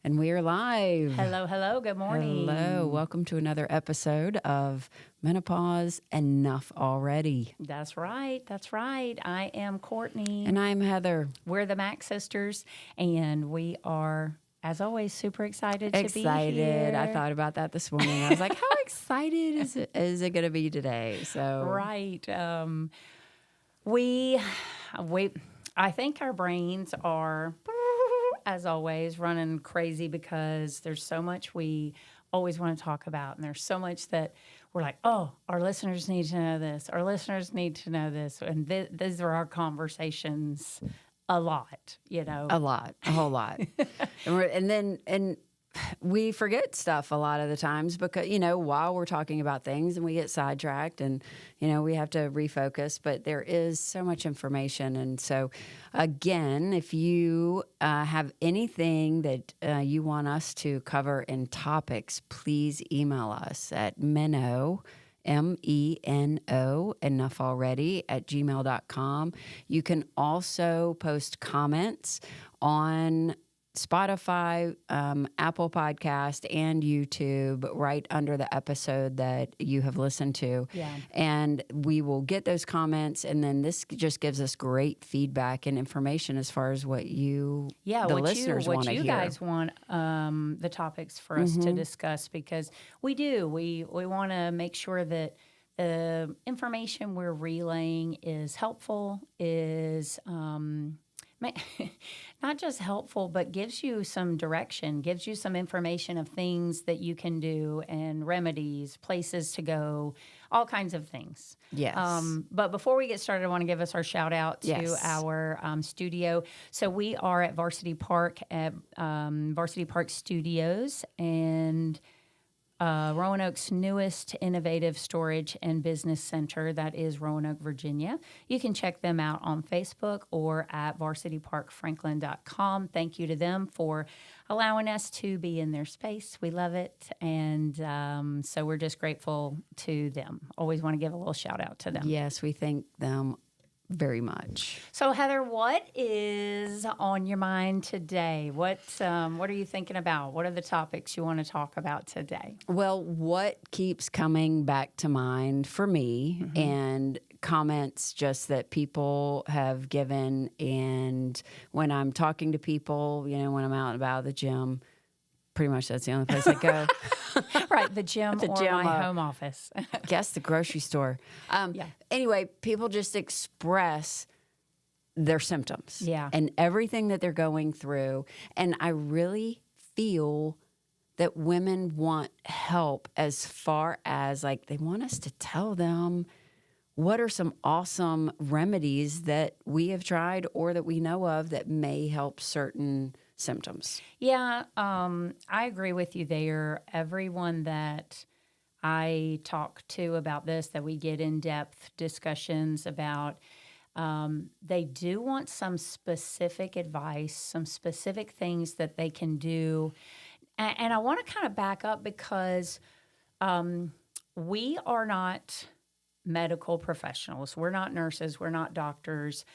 And we are live. Hello, hello. Good morning. Hello. Welcome to another episode of Menopause Enough Already. That's right. That's right. I am Courtney. And I'm Heather. We're the Mac Sisters, and we are, as always, super excited to be here. I thought about that this morning. I was like, how excited is it going to be today? So Right. I think our brains are, as always, running crazy because there's so much we always want to talk about. And there's so much that we're like, oh, our listeners need to know this. Our listeners need to know this. And these are our conversations a lot, a lot, a whole lot. and we forget stuff a lot of the times because, while we're talking about things and we get sidetracked and, we have to refocus, but there is so much information. And so, again, if you have anything that you want us to cover in topics, please email us at Meno, MENO, enough already at gmail.com. You can also post comments on Spotify, Apple Podcast, and YouTube right under the episode that you have listened to. Yeah. And we will get those comments, and then this just gives us great feedback and information as far as what the listeners want to hear. What you guys want the topics for us to discuss, because we want to make sure that the information we're relaying is helpful, is not just helpful, but gives you some direction, gives you some information of things that you can do and remedies, places to go, all kinds of things. Yes. But before we get started, I want to give us our shout out to our studio. So we are at Varsity Park at Varsity Park Studios, and Roanoke's newest innovative storage and business center, that is Roanoke, Virginia. You can check them out on Facebook or at varsityparkfranklin.com. Thank you to them for allowing us to be in their space. We love it. And so we're just grateful to them. Always want to give a little shout out to them. Yes, we thank them very much. So, Heather, what is on your mind today? What are you thinking about? What are the topics you want to talk about today? Well, what keeps coming back to mind for me and comments just that people have given, and when I'm talking to people, when I'm out and about at the gym, pretty much that's the only place I go. Right, the gym or my home office. Guess the grocery store. Anyway, people just express their symptoms and everything that they're going through. And I really feel that women want help as far as they want us to tell them what are some awesome remedies that we have tried or that we know of that may help certain symptoms. Yeah, I agree with you there. Everyone that I talk to about this, that we get in-depth discussions about, they do want some specific advice, some specific things that they can do. And I want to kind of back up because we are not medical professionals. We're not nurses. We're not doctors.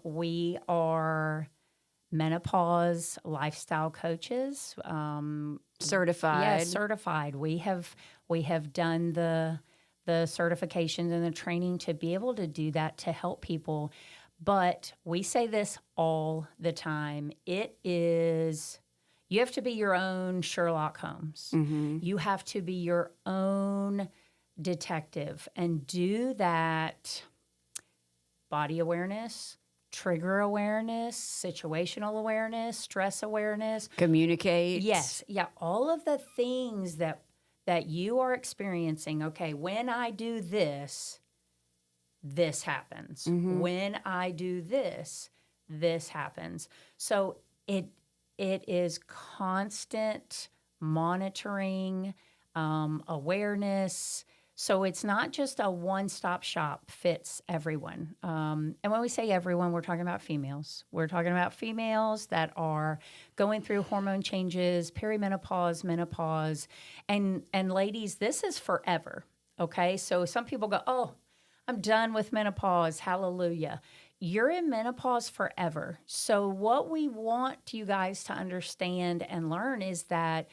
We are menopause lifestyle coaches, certified. Yes, certified. We have done the certifications and the training to be able to do that, to help people. But we say this all the time. You have to be your own Sherlock Holmes. You have to be your own detective and do that body awareness, trigger awareness, situational awareness, stress awareness. Communicate. Yes. Yeah. All of the things that you are experiencing. Okay, when I do this, this happens. When I do this, this happens. So it is constant monitoring, awareness. So it's not just a one-stop shop fits everyone. And when we say everyone, we're talking about females. We're talking about females that are going through hormone changes, perimenopause, menopause. And ladies, this is forever, okay? So some people go, oh, I'm done with menopause, hallelujah. you're in menopause forever. So what we want you guys to understand and learn is that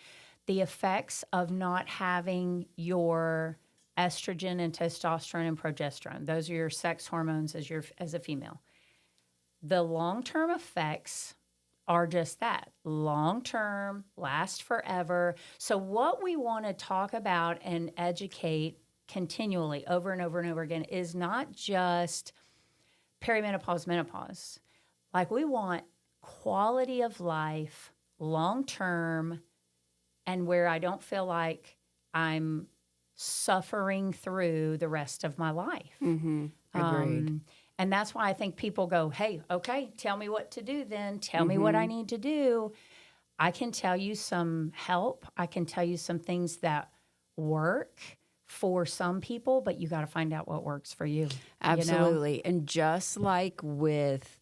the effects of not having your estrogen and testosterone and progesterone, those are your sex hormones as a female. The long-term effects are just that, long-term, last forever. So what we want to talk about and educate continually over and over and over again is not just perimenopause, menopause. Like, we want quality of life, long-term, and where I don't feel like I'm suffering through the rest of my life. Mm-hmm. Agreed. And that's why I think people go, hey, okay, tell me what to do then. Tell me what I need to do. I can tell you some help. I can tell you some things that work for some people, but you got to find out what works for you. Absolutely. You know? And just like with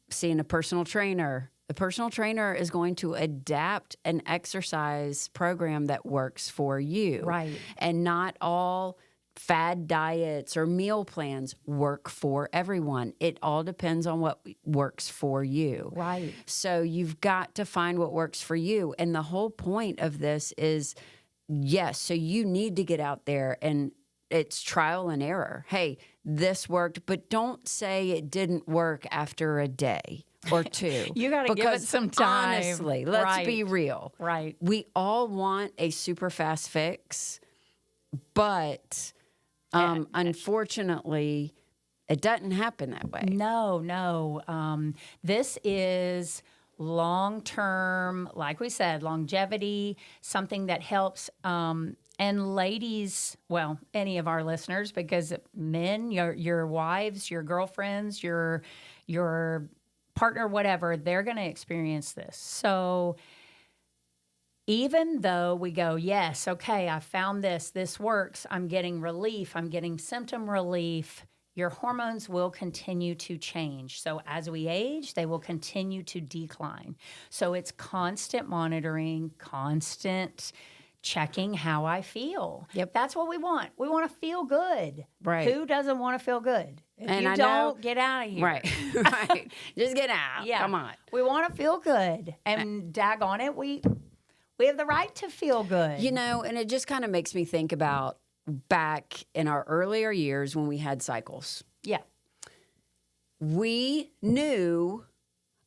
seeing a personal trainer, the personal trainer is going to adapt an exercise program that works for you. Right. And not all fad diets or meal plans work for everyone. It all depends on what works for you. Right. So you've got to find what works for you. And the whole point of this is, yes, so you need to get out there, and it's trial and error. Hey, this worked, but don't say it didn't work after a day or two. You got to give it some time. Honestly, let's be real. Right. We all want a super fast fix, but unfortunately, it doesn't happen that way. No. This is long-term, like we said, longevity, something that helps. And ladies, well, any of our listeners, because men, your wives, your girlfriends, your partner, whatever, they're going to experience this. So even though we go, yes, okay, I found this works, I'm getting relief, I'm getting symptom relief, your hormones will continue to change. So as we age, they will continue to decline. So it's constant monitoring, constant checking how I feel. Yep. That's what we want. We want to feel good. Right. Who doesn't want to feel good? If and you I don't, know, get out of here. Right. Right. Just get out. Yeah. Come on. We want to feel good. And daggone it, we have the right to feel good. You know, and it just kind of makes me think about back in our earlier years when we had cycles. Yeah. We knew,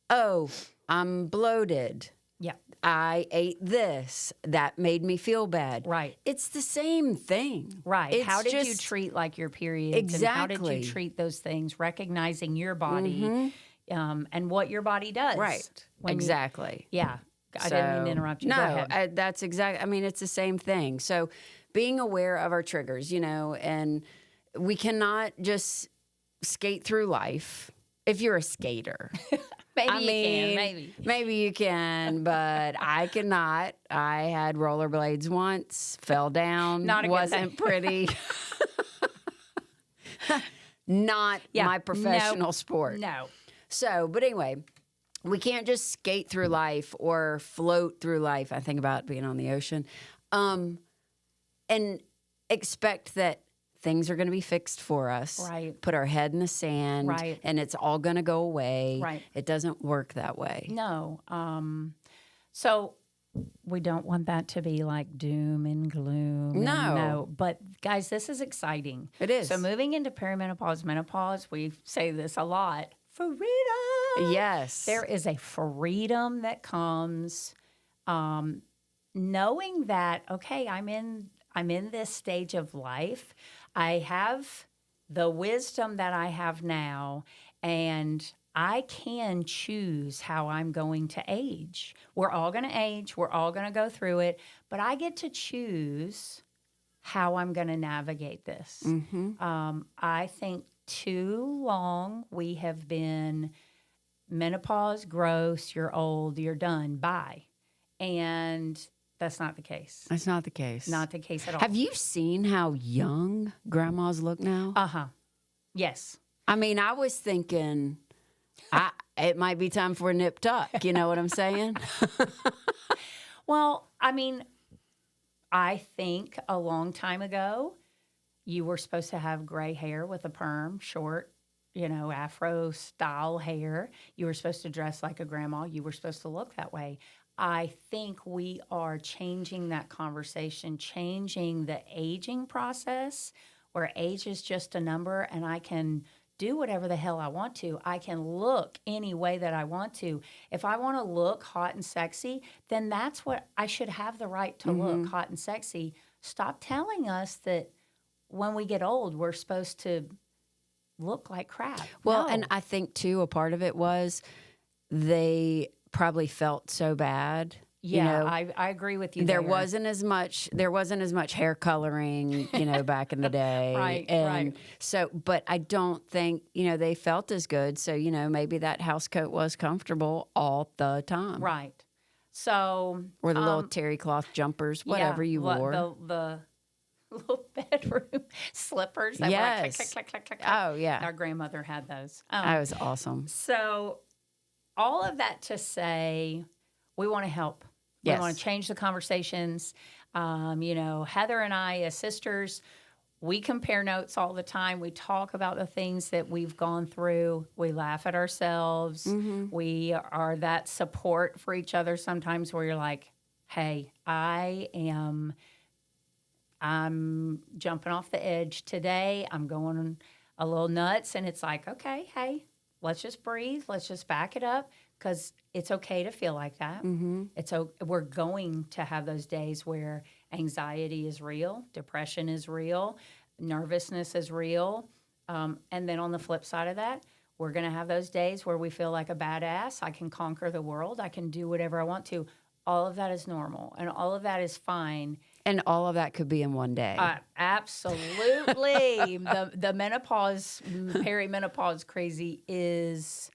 oh, I'm bloated. Yeah. I ate this. That made me feel bad. Right. It's the same thing. Right. It's how did you just, treat like your periods? Exactly. And how did you treat those things? Recognizing your body and what your body does. Right. Exactly. Yeah. I didn't mean to interrupt you. Go ahead. That's exactly. I mean, it's the same thing. So being aware of our triggers, you know, and we cannot just skate through life. If you're a skater, maybe you can, but I cannot. I had rollerblades once, fell down, wasn't pretty. Not my professional sport. No. So, but anyway, we can't just skate through life or float through life. I think about being on the ocean, and expect that things are going to be fixed for us. Right. Put our head in the sand. Right. And it's all going to go away. Right. It doesn't work that way. No. So we don't want that to be like doom and gloom. No. But guys, this is exciting. It is. So moving into perimenopause, menopause, we say this a lot. Freedom. Yes. There is a freedom that comes knowing that, okay, I'm in this stage of life. I have the wisdom that I have now, and I can choose how I'm going to age. We're all going to age. We're all going to go through it, but I get to choose how I'm going to navigate this. I think too long we have been menopause, gross, you're old, you're done, bye. And that's not the case. That's not the case. Not the case at all. Have you seen how young grandmas look now? Uh-huh. Yes. I mean, I was thinking it might be time for a nip tuck. You know what I'm saying? Well, I mean, I think a long time ago, you were supposed to have gray hair with a perm, short, Afro style hair. You were supposed to dress like a grandma. You were supposed to look that way. I think we are changing that conversation, changing the aging process where age is just a number and I can do whatever the hell I want to. I can look any way that I want to. If I want to look hot and sexy, then that's what I should have the right to look hot and sexy. Stop telling us that when we get old, we're supposed to look like crap. Well, No. and I think too, a part of it was they probably felt so bad. Yeah, I agree with you. There wasn't as much hair coloring, back in the day. Right. So, but I don't think, they felt as good. So, maybe that house coat was comfortable all the time. Right. So, or the little terry cloth jumpers, whatever you wore. The little bedroom slippers that were like click, click, click, click, click. Oh, yeah. Our grandmother had those. That was awesome. So, all of that to say, we want to help. Yes. We want to change the conversations. Heather and I, as sisters, we compare notes all the time. We talk about the things that we've gone through. We laugh at ourselves. We are that support for each other sometimes where you're like, hey, I'm jumping off the edge today. I'm going a little nuts. And it's like, okay, hey, let's just breathe. Let's just back it up because it's okay to feel like that. We're going to have those days where anxiety is real, depression is real, nervousness is real. And then on the flip side of that, we're going to have those days where we feel like a badass. I can conquer the world. I can do whatever I want to. All of that is normal and all of that is fine. And all of that could be in one day. Absolutely. the menopause, perimenopause crazy is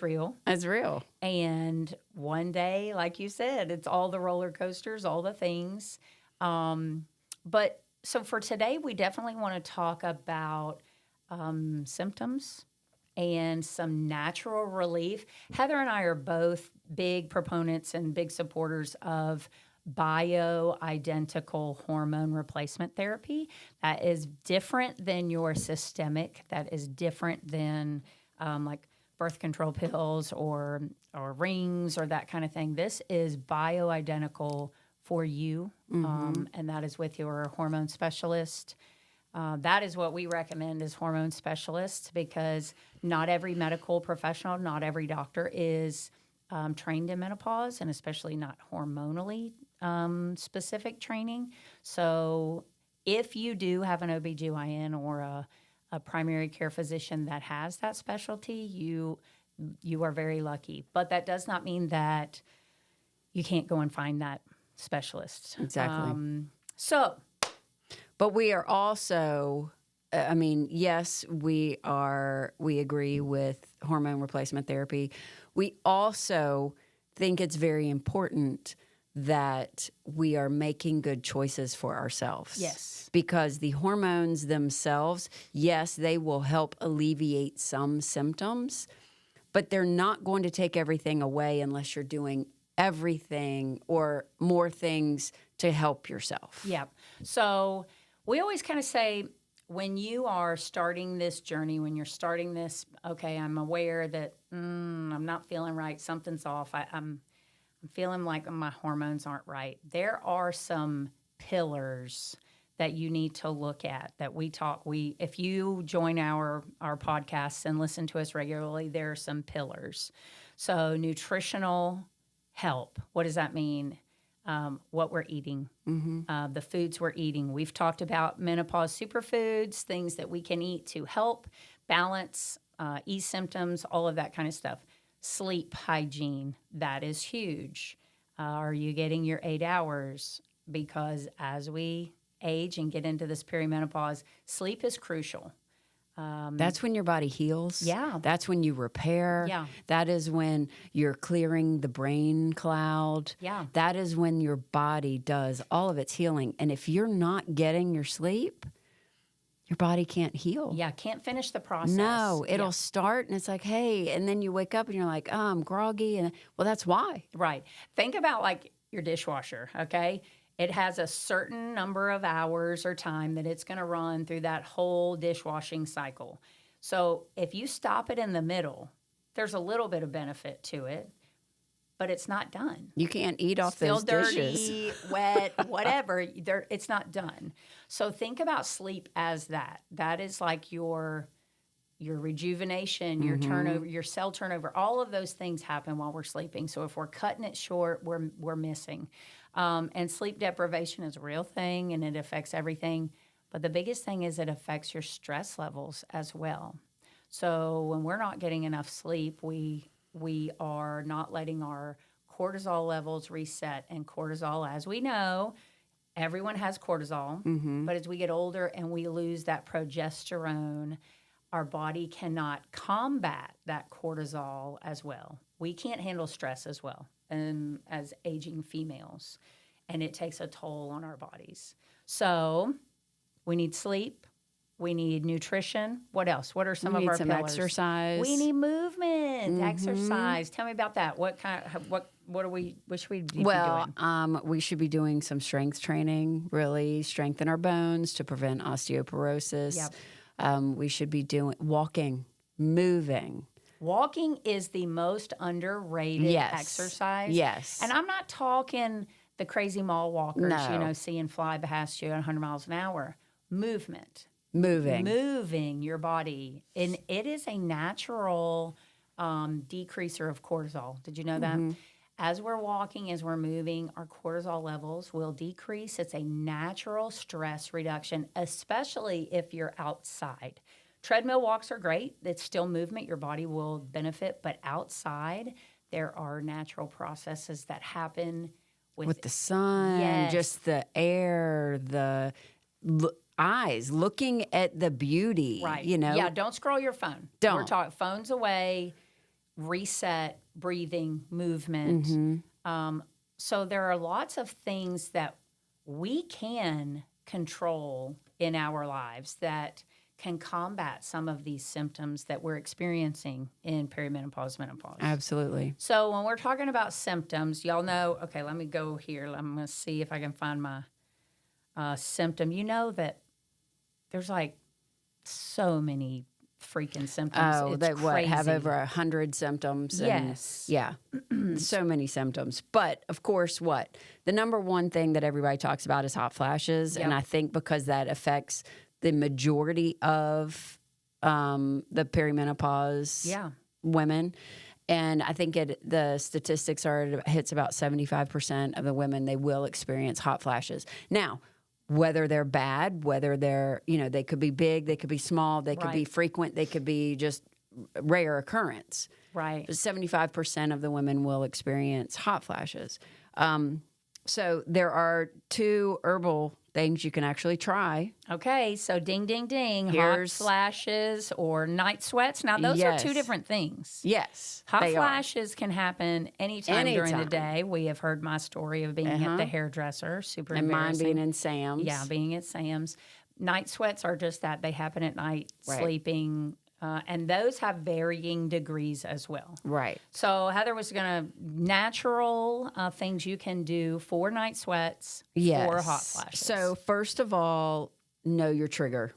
real. It's real. And one day, like you said, it's all the roller coasters, all the things. But so for today, we definitely want to talk about symptoms and some natural relief. Heather and I are both big proponents and big supporters of bioidentical hormone replacement therapy. That is different than your systemic. That is different than like birth control pills or rings or that kind of thing. This is bioidentical for you, and that is with your hormone specialist. That is what we recommend as hormone specialists because not every medical professional, not every doctor is trained in menopause, and especially not hormonally specific training. So if you do have an OBGYN or a primary care physician that has that specialty, you are very lucky. But that does not mean that you can't go and find that specialist. Exactly. But we are also, yes, we agree with hormone replacement therapy. We also think it's very important that we are making good choices for ourselves. Yes. Because the hormones themselves, yes, they will help alleviate some symptoms, but they're not going to take everything away unless you're doing everything or more things to help yourself. Yeah. So we always kind of say when you are starting this journey, when you're starting this, okay, I'm aware that I'm not feeling right, something's off, I'm feeling like my hormones aren't right. There are some pillars that you need to look at that if you join our podcasts and listen to us regularly, there are some pillars. So nutritional help, what does that mean? What we're eating, the foods we're eating. We've talked about menopause superfoods, things that we can eat to help balance, ease symptoms, all of that kind of stuff. Sleep hygiene, that is huge. Are you getting your 8 hours? Because as we age and get into this perimenopause, sleep is crucial. That's when your body heals. Yeah. That's when you repair. Yeah. That is when you're clearing the brain cloud. Yeah. That is when your body does all of its healing. And if you're not getting your sleep, your body can't heal. Yeah, can't finish the process. No, it'll start and it's like, hey, and then you wake up and you're like, oh, I'm groggy. And well, that's why. Right. Think about like your dishwasher, okay? It has a certain number of hours or time that it's going to run through that whole dishwashing cycle. So if you stop it in the middle, there's a little bit of benefit to it, but it's not done. You can't eat off Still those dirty, dishes. wet, whatever. It's not done. So think about sleep as that. That is like your rejuvenation, your turnover, your cell turnover. All of those things happen while we're sleeping. So if we're cutting it short, we're missing. And sleep deprivation is a real thing, and it affects everything. But the biggest thing is it affects your stress levels as well. So when we're not getting enough sleep, we are not letting our cortisol levels reset. And cortisol, as we know, everyone has cortisol. But as we get older and we lose that progesterone, our body cannot combat that cortisol as well. We can't handle stress as well as aging females. And it takes a toll on our bodies. So we need sleep. We need nutrition. What else? What are some of our some pillars? exercise. We need movement, exercise. Tell me about that. What should we be doing? We should be doing some strength training, really strengthen our bones to prevent osteoporosis. Yep. We should be doing walking, moving. Walking is the most underrated exercise. Yes. And I'm not talking the crazy mall walkers, No. seeing fly past you at 100 miles an hour. Movement. Moving your body. And it is a natural decreaser of cortisol. Did you know that? As we're walking, as we're moving, our cortisol levels will decrease. It's a natural stress reduction, especially if you're outside. Treadmill walks are great. It's still movement. Your body will benefit. But outside, there are natural processes that happen with the sun, just the air, the eyes, looking at the beauty. Right. Yeah, don't scroll your phone. Don't. We're talking phones away, reset, breathing, movement. So there are lots of things that we can control in our lives that can combat some of these symptoms that we're experiencing in perimenopause, menopause. Absolutely. So when we're talking about symptoms, y'all know, okay, let me go here. I'm going to see if I can find my symptom. You know that there's like so many freaking symptoms. Oh, it's they crazy. have over 100 symptoms. Yes. Yeah. So many symptoms. But of course, the number one thing that everybody talks about is hot flashes. Yep. And I think because that affects the majority of the perimenopause women. And I think the statistics are it hits about 75% of the women, they will experience hot flashes. Now, whether they're bad, whether they're, they could be big, they could be small, they could be frequent, they could be just rare occurrence. Right. But 75% of the women will experience hot flashes. So there are 2 herbal things you can actually try. Okay, so ding, ding, ding. Hot flashes or night sweats. Now, those are 2 different things. Yes. Hot flashes can happen anytime during the day. We have heard my story of being at the hairdresser. Super and embarrassing. mine being in Sam's. Yeah, being at Sam's. Night sweats are just that. They happen at night, sleeping. And those have varying degrees as well. Right. So Heather was going to natural things you can do for night sweats, for hot flashes. So first of all, know your trigger.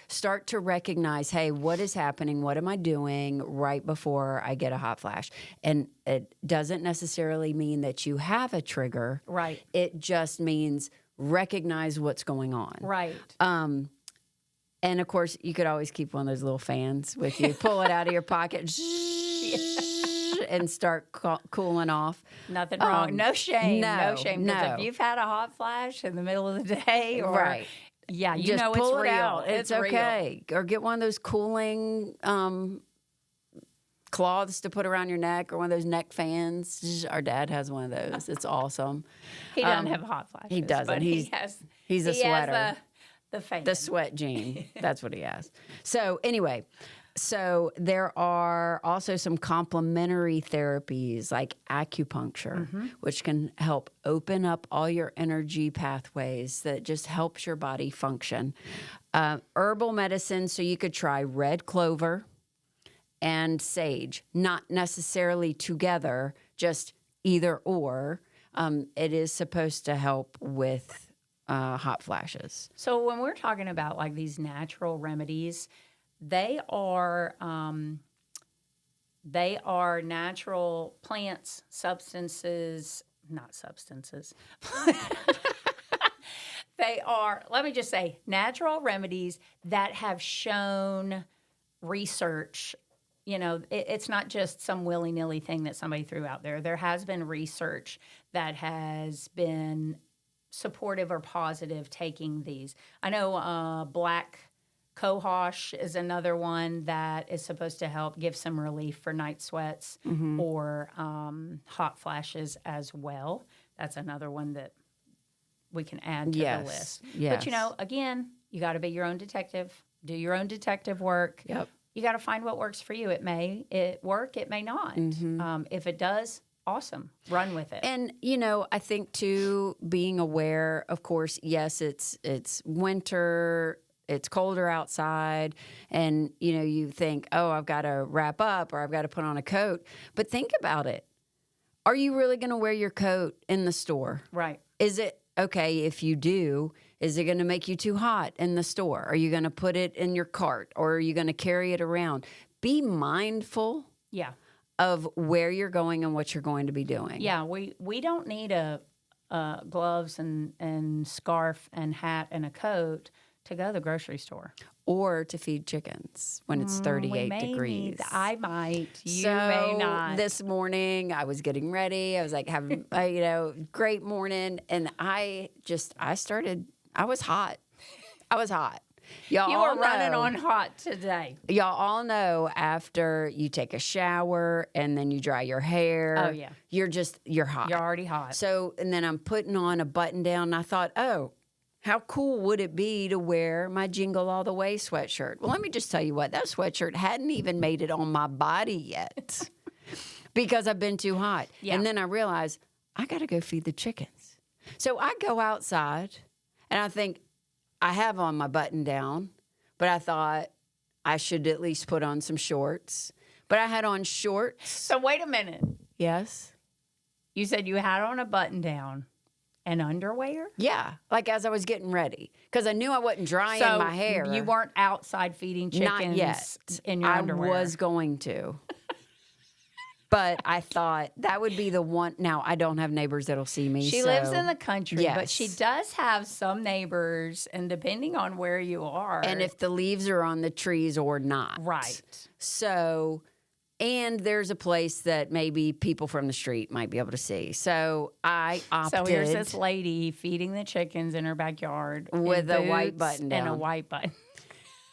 Start to recognize, hey, what is happening? What am I doing right before I get a hot flash? And it doesn't necessarily mean that you have a trigger. Right. It just means recognize what's going on. Right. And of course, you could always keep one of those little fans with you. Pull it out of your pocket and start cooling off. Nothing wrong. No shame. No shame. No. Because if you've had a hot flash in the middle of the day, or yeah, you just know pull it's it real. out. It's okay. Real. Or get one of those cooling cloths to put around your neck, or one of those neck fans. Our dad has one of those. It's awesome. He doesn't have hot flashes. He doesn't. But he's a sweater. Has the fan. The sweat gene. That's what he has. So anyway, there are also some complementary therapies like acupuncture, which can help open up all your energy pathways that just helps your body function. Herbal medicine, so you could try red clover and sage, not necessarily together, just either or. It is supposed to help with hot flashes. So when we're talking about like these natural remedies, They are natural plants, substances, not substances. They are, let me just say, natural remedies that have shown research. You know, it's not just some willy-nilly thing that somebody threw out there. There has been research that has been supportive or positive taking these. I know black cohosh is another one that is supposed to help give some relief for night sweats or hot flashes as well. That's another one that we can add to the list. Yes. But, you know, again, you got to be your own detective. Do your own detective work. Yep. You got to find what works for you. It may work, it may not. If it does, awesome. Run with it. And, you know, I think, too, being aware, of course, yes, it's winter, it's colder outside, and, you know, you think, oh, I've got to wrap up or I've got to put on a coat. But think about it. Are you really going to wear your coat in the store? Right. Is it, okay, if you do, is it going to make you too hot in the store? Are you going to put it in your cart or are you going to carry it around? Be mindful of where you're going and what you're going to be doing. Yeah, we don't need a gloves and scarf and hat and a coat to go to the grocery store. Or to feed chickens when it's 38 degrees. I might. You so may not. This morning, I was getting ready. I was like having, you know, great morning. And I was hot. I was hot. Y'all you were running on hot today. Y'all all know after you take a shower and then you dry your hair. Oh, yeah. You're hot. You're already hot. So, and then I'm putting on a button down and I thought, oh, how cool would it be to wear my Jingle All the Way sweatshirt? Well, let me just tell you what, that sweatshirt hadn't even made it on my body yet because I've been too hot. Yeah. And then I realized I got to go feed the chickens. So I go outside and I think I have on my button down, but I thought I should at least put on some shorts. But I had on shorts. So wait a minute. Yes. You said you had on a button down. And underwear? Yeah, like as I was getting ready. Because I knew I wasn't drying my hair. You weren't outside feeding chickens Not yet. In your underwear? I was going to. But I thought that would be the one. Now, I don't have neighbors that'll see me. She lives in the country, but she does have some neighbors, and depending on where you are. And if the leaves are on the trees or not. Right. So... And there's a place that maybe people from the street might be able to see. So I opted. So here's this lady feeding the chickens in her backyard with a white button down. And a white button.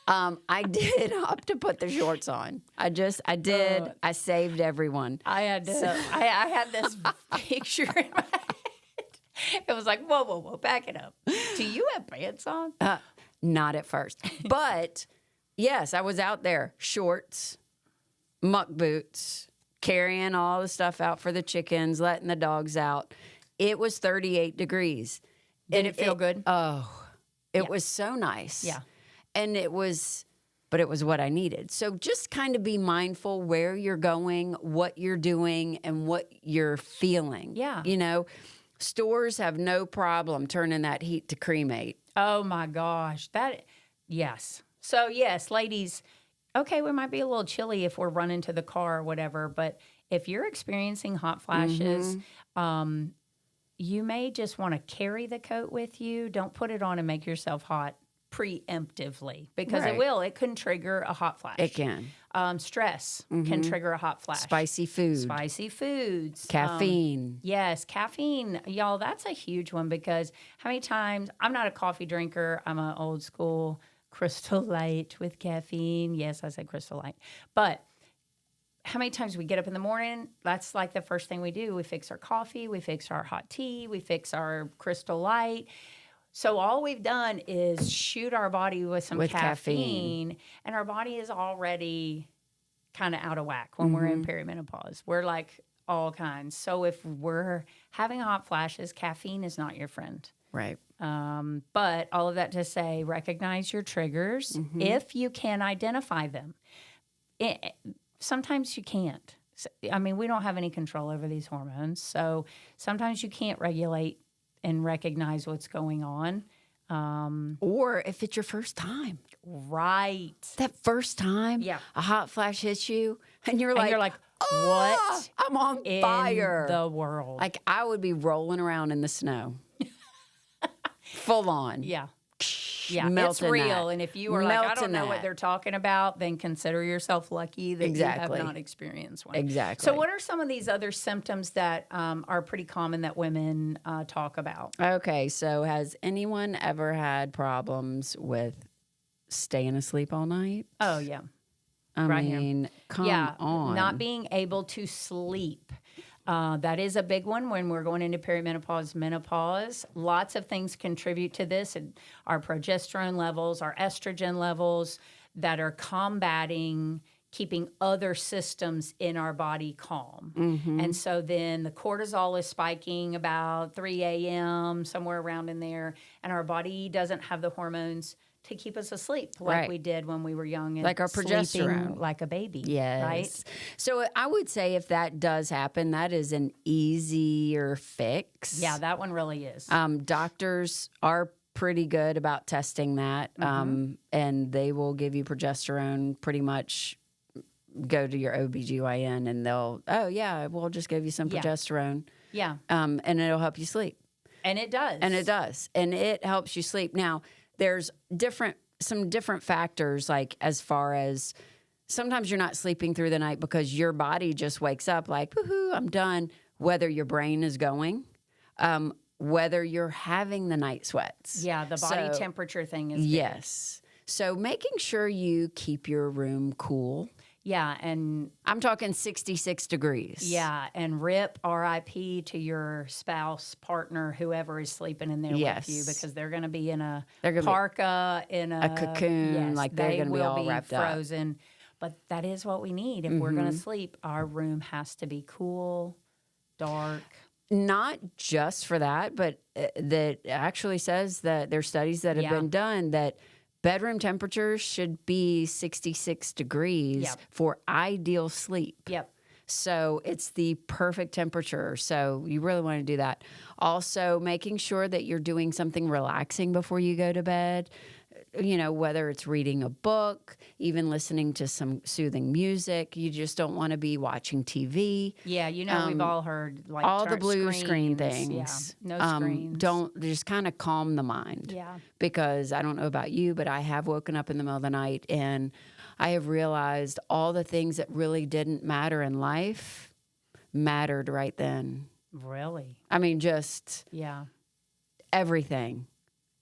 I did opt to put the shorts on. I did. I saved everyone. I had this picture in my head. It was like, whoa, back it up. Do you have pants on? Not at first. But, yes, I was out there. Shorts. Muck boots, carrying all the stuff out for the chickens, letting the dogs out. It was 38 degrees. Did it feel good? Oh, it was so nice. Yeah. And it was what I needed. So just kind of be mindful where you're going, what you're doing, and what you're feeling. Yeah. You know, stores have no problem turning that heat to cremate. Oh, my gosh. Yes. So, yes, ladies, okay, we might be a little chilly if we're running to the car or whatever, but if you're experiencing hot flashes, you may just want to carry the coat with you. Don't put it on and make yourself hot preemptively because it will. It can trigger a hot flash. It can. Stress can trigger a hot flash. Spicy food. Spicy foods. Caffeine. Yes, caffeine. Y'all, that's a huge one because how many times, I'm not a coffee drinker. I'm an old school Crystal Light with caffeine. Yes, I said Crystal Light. But how many times we get up in the morning, that's like the first thing we do. We fix our coffee, we fix our hot tea, we fix our Crystal Light. So all we've done is shoot our body with some caffeine, and our body is already kind of out of whack when we're in perimenopause. We're like all kinds. So if we're having hot flashes, caffeine is not your friend. Right. But all of that to say, recognize your triggers if you can identify them. Sometimes you can't. I mean, we don't have any control over these hormones. So sometimes you can't regulate and recognize what's going on. Or if it's your first time. Right. That first time, a hot flash hits you, and you're like, what? I'm on fire. In the world. Like, I would be rolling around in the snow. Full on. Yeah. Yeah, it's real. And if you are like, I don't know what they're talking about, then consider yourself lucky that you have not experienced one. Exactly. So what are some of these other symptoms that are pretty common that women talk about? Okay, so has anyone ever had problems with staying asleep all night? Oh, yeah. I mean, come on. Not being able to sleep. That is a big one when we're going into perimenopause, menopause. Lots of things contribute to this, and our progesterone levels, our estrogen levels that are combating keeping other systems in our body calm. And so then the cortisol is spiking about 3 a.m., somewhere around in there, and our body doesn't have the hormones to keep us asleep like we did when we were young and like our progesterone, like a baby. Yes. Right? So I would say if that does happen, that is an easier fix. Yeah, that one really is. Doctors are pretty good about testing that, and they will give you progesterone pretty much. Go to your OBGYN and they'll, we'll just give you some progesterone. Yeah. And it'll help you sleep. And it does. And it does. And it helps you sleep. Now, there's some different factors, like as far as sometimes you're not sleeping through the night because your body just wakes up like, woohoo, I'm done. Whether your brain is going, whether you're having the night sweats. Yeah, the body temperature thing is big. Yes. So making sure you keep your room cool. Yeah, and I'm talking 66 degrees. Yeah, and RIP to your spouse, partner, whoever is sleeping in there with you, because they're going to be in a parka, in a cocoon, like they're going to be all wrapped frozen. But that is what we need. If we're going to sleep, our room has to be cool, dark. Not just for that, but that actually says that there's studies that have been done that bedroom temperatures should be 66 degrees for ideal sleep. Yep. So it's the perfect temperature. So you really want to do that. Also, making sure that you're doing something relaxing before you go to bed. You know, whether it's reading a book, even listening to some soothing music. You just don't want to be watching TV. Yeah, you know, we've all heard like all the blue screen things. Yeah, no screens. Don't just kind of calm the mind. Yeah. Because I don't know about you, but I have woken up in the middle of the night and I have realized all the things that really didn't matter in life mattered right then. Really? I mean, just everything.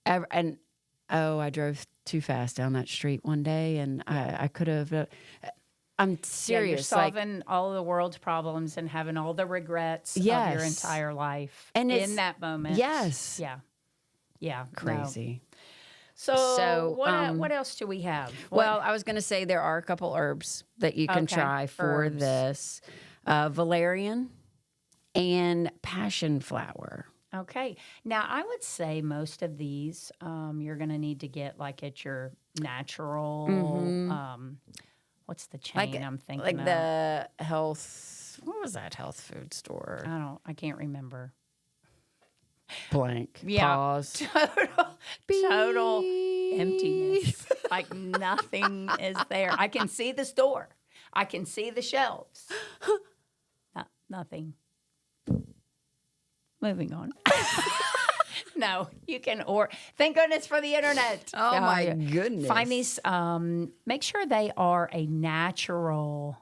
I drove too fast down that street one day, and I could have. I'm serious. You're solving all of the world's problems and having all the regrets of your entire life, and in that moment. Yes. Yeah. Crazy. No. So what else do we have? Well, I was going to say there are a couple herbs that you can try for this: valerian and passion flower. Okay. Now, I would say most of these you're going to need to get like at your natural, what's the chain I'm thinking of? Like the health, what was that health food store? I can't remember. Blank. Yeah. Pause. Total emptiness. Like nothing is there. I can see the store. I can see the shelves. Nothing. Moving on. No, you can, or thank goodness for the internet. Oh my goodness. Find these, make sure they are a natural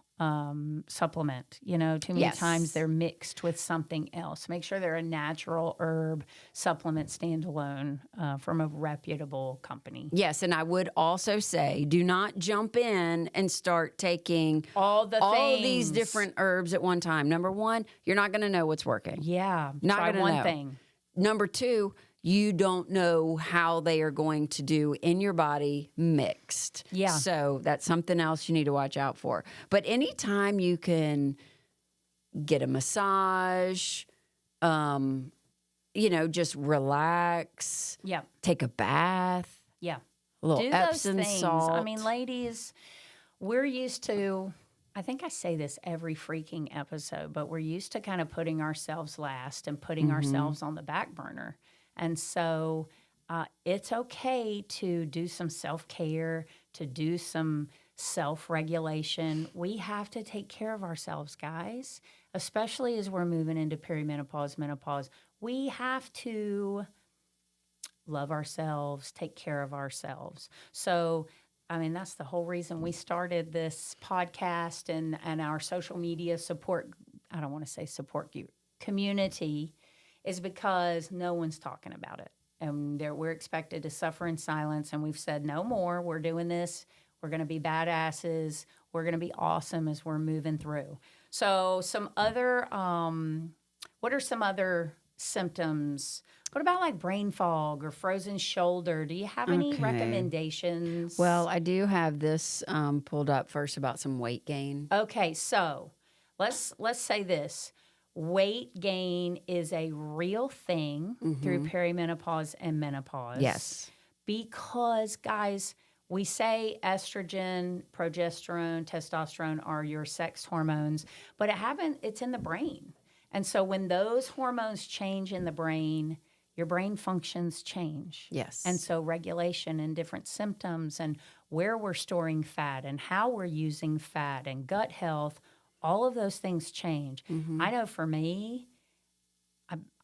supplement. You know, too many times they're mixed with something else. Make sure they're a natural herb supplement standalone from a reputable company. Yes, and I would also say do not jump in and start taking all these different herbs at one time. Number one, you're not going to know what's working. Yeah, not try going to know. Thing. Number two, you don't know how they are going to do in your body mixed. Yeah. So that's something else you need to watch out for. But anytime you can get a massage, just relax. Yeah. Take a bath. Yeah. A little do Epsom those things. salt. I mean, ladies, we're used to, I think I say this every freaking episode, but we're used to kind of putting ourselves last and putting ourselves on the back burner. And so it's okay to do some self-care, to do some self-regulation. We have to take care of ourselves, guys, especially as we're moving into perimenopause, menopause. We have to love ourselves, take care of ourselves. So, I mean, that's the whole reason we started this podcast and our social media support, I don't want to say support community, is because no one's talking about it. And we're expected to suffer in silence. And we've said, no more. We're doing this. We're going to be badasses. We're going to be awesome as we're moving through. So some other, what are some other symptoms? What about like brain fog or frozen shoulder? Do you have any recommendations? Well, I do have this pulled up first about some weight gain. Okay, so let's say this. Weight gain is a real thing through perimenopause and menopause. Yes. Because, guys, we say estrogen, progesterone, testosterone are your sex hormones, but it's in the brain. And so when those hormones change in the brain, your brain functions change. Yes. And so regulation and different symptoms and where we're storing fat and how we're using fat and gut health, all of those things change. I know for me,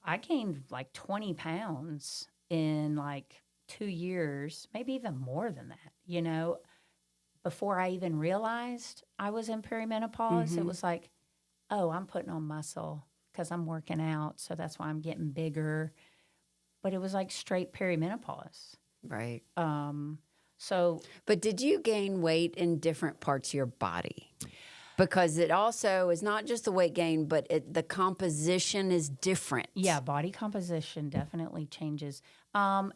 I gained like 20 pounds in like 2 years, maybe even more than that, before I even realized I was in perimenopause. It was like, oh, I'm putting on muscle because I'm working out, so that's why I'm getting bigger. But it was like straight perimenopause. Right. But did you gain weight in different parts of your body? Because it also is not just the weight gain, but the composition is different. Yeah, body composition definitely changes.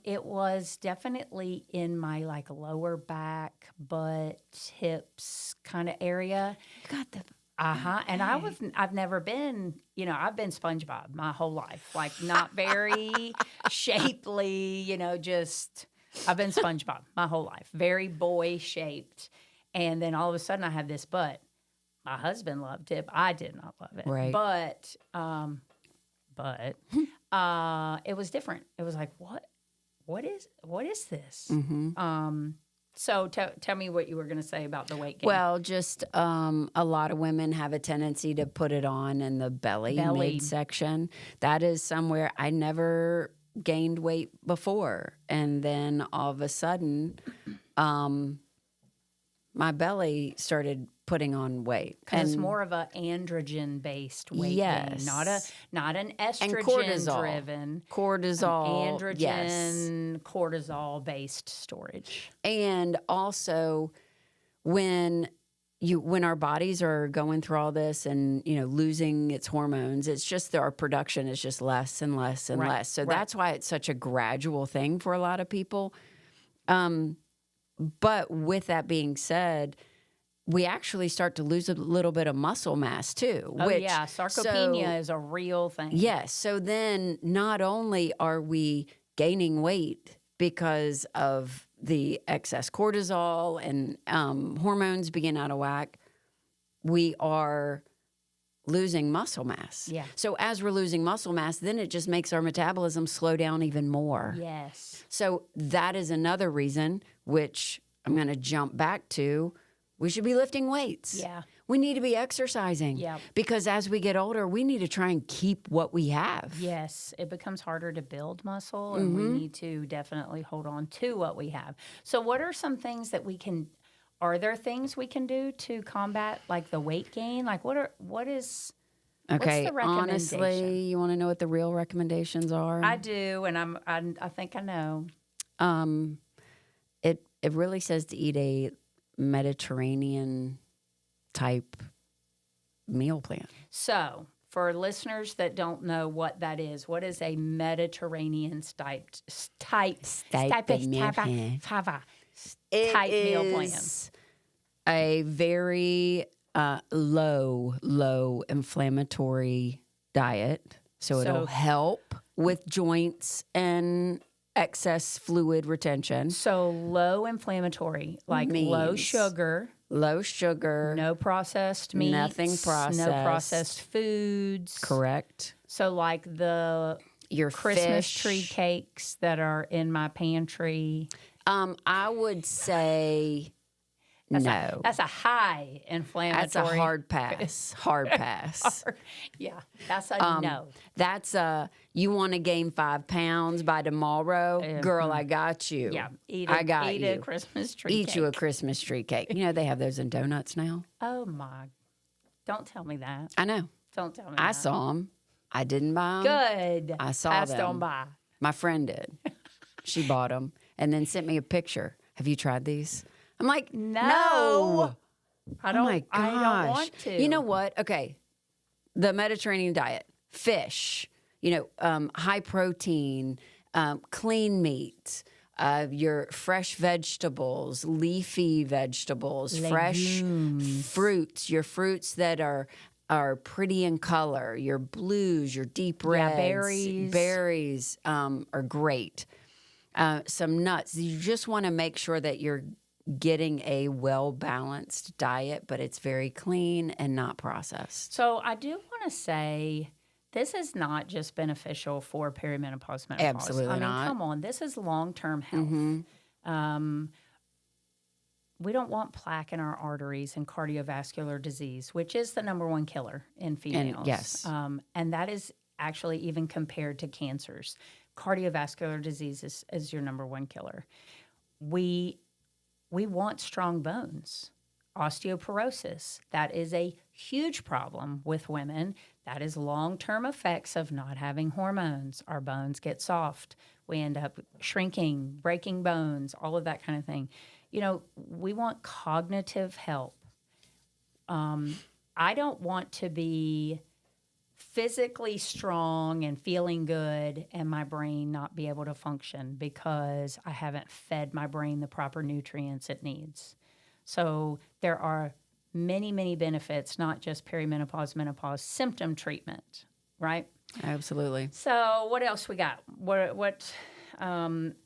It was definitely in my like lower back, butt, hips kind of area. You got the... And I've never been, I've been SpongeBob my whole life, like not very shapely, just I've been SpongeBob my whole life, very boy shaped. And then all of a sudden I have this butt. My husband loved it. I did not love it. Right. But it was different. It was like, what is this? So tell me what you were going to say about the weight gain. Well, just a lot of women have a tendency to put it on in the belly midsection. That is somewhere I never gained weight before. And then all of a sudden, my belly started putting on weight. Because it's more of an androgen-based weight gain, not an estrogen-driven. Cortisol. Androgen, cortisol-based storage. And also, when our bodies are going through all this and losing its hormones, it's just that our production is just less and less and less. So that's why it's such a gradual thing for a lot of people. But with that being said, we actually start to lose a little bit of muscle mass too. Sarcopenia is a real thing. Yes. So then not only are we gaining weight because of the excess cortisol and hormones being out of whack, we are losing muscle mass. Yeah. So as we're losing muscle mass, then it just makes our metabolism slow down even more. Yes. So that is another reason, which I'm going to jump back to, we should be lifting weights. Yeah. We need to be exercising. Yeah. Because as we get older, we need to try and keep what we have. Yes. It becomes harder to build muscle, and we need to definitely hold on to what we have. So what are some things that are there things we can do to combat like the weight gain? Like what is Okay, what's the recommendation? honestly, you want to know what the real recommendations are? I do, and I think I know. It really says to eat a Mediterranean type meal plan. So, for listeners that don't know what that is, what is a Mediterranean type meal plan? A very low inflammatory diet. So it'll help with joints and excess fluid retention. So low inflammatory, like low sugar, no processed meats, nothing processed, no processed foods. Correct. So like your Christmas fish. tree cakes that are in my pantry. I would say no. That's a high inflammatory. That's a hard pass. Hard pass. Yeah, that's a no. That's you want to gain 5 pounds by tomorrow, girl. I got you. Yeah, eat a Christmas tree. Eat cake. you a Christmas tree cake. You know they have those in donuts now. Oh my! Don't tell me that. I know. Don't tell me. I saw them. I didn't buy them. Good. I saw Passed them. on by. My friend did. She bought them and then sent me a picture. Have you tried these? I'm like, no. I don't. Oh my gosh. I don't want to. You know what? Okay, the Mediterranean diet: fish. High protein, clean meat. Your fresh vegetables, leafy vegetables, fresh fruits. Your fruits that are pretty in color. Your blues, your deep reds. Yeah, berries are great. Some nuts. You just want to make sure that you're getting a well-balanced diet, but it's very clean and not processed. So I do want to say this is not just beneficial for perimenopause, menopause. Absolutely not. Come on. This is long-term health. Mm-hmm. We don't want plaque in our arteries and cardiovascular disease, which is the number one killer in females. And, yes. And that is actually even compared to cancers. Cardiovascular disease is your number one killer. We want strong bones. Osteoporosis, that is a huge problem with women. That is long-term effects of not having hormones. Our bones get soft. We end up shrinking, breaking bones, all of that kind of thing. We want cognitive help. I don't want to be physically strong and feeling good and my brain not be able to function because I haven't fed my brain the proper nutrients it needs. So there are many, many benefits, not just perimenopause, menopause, symptom treatment, right? Absolutely. So what else we got?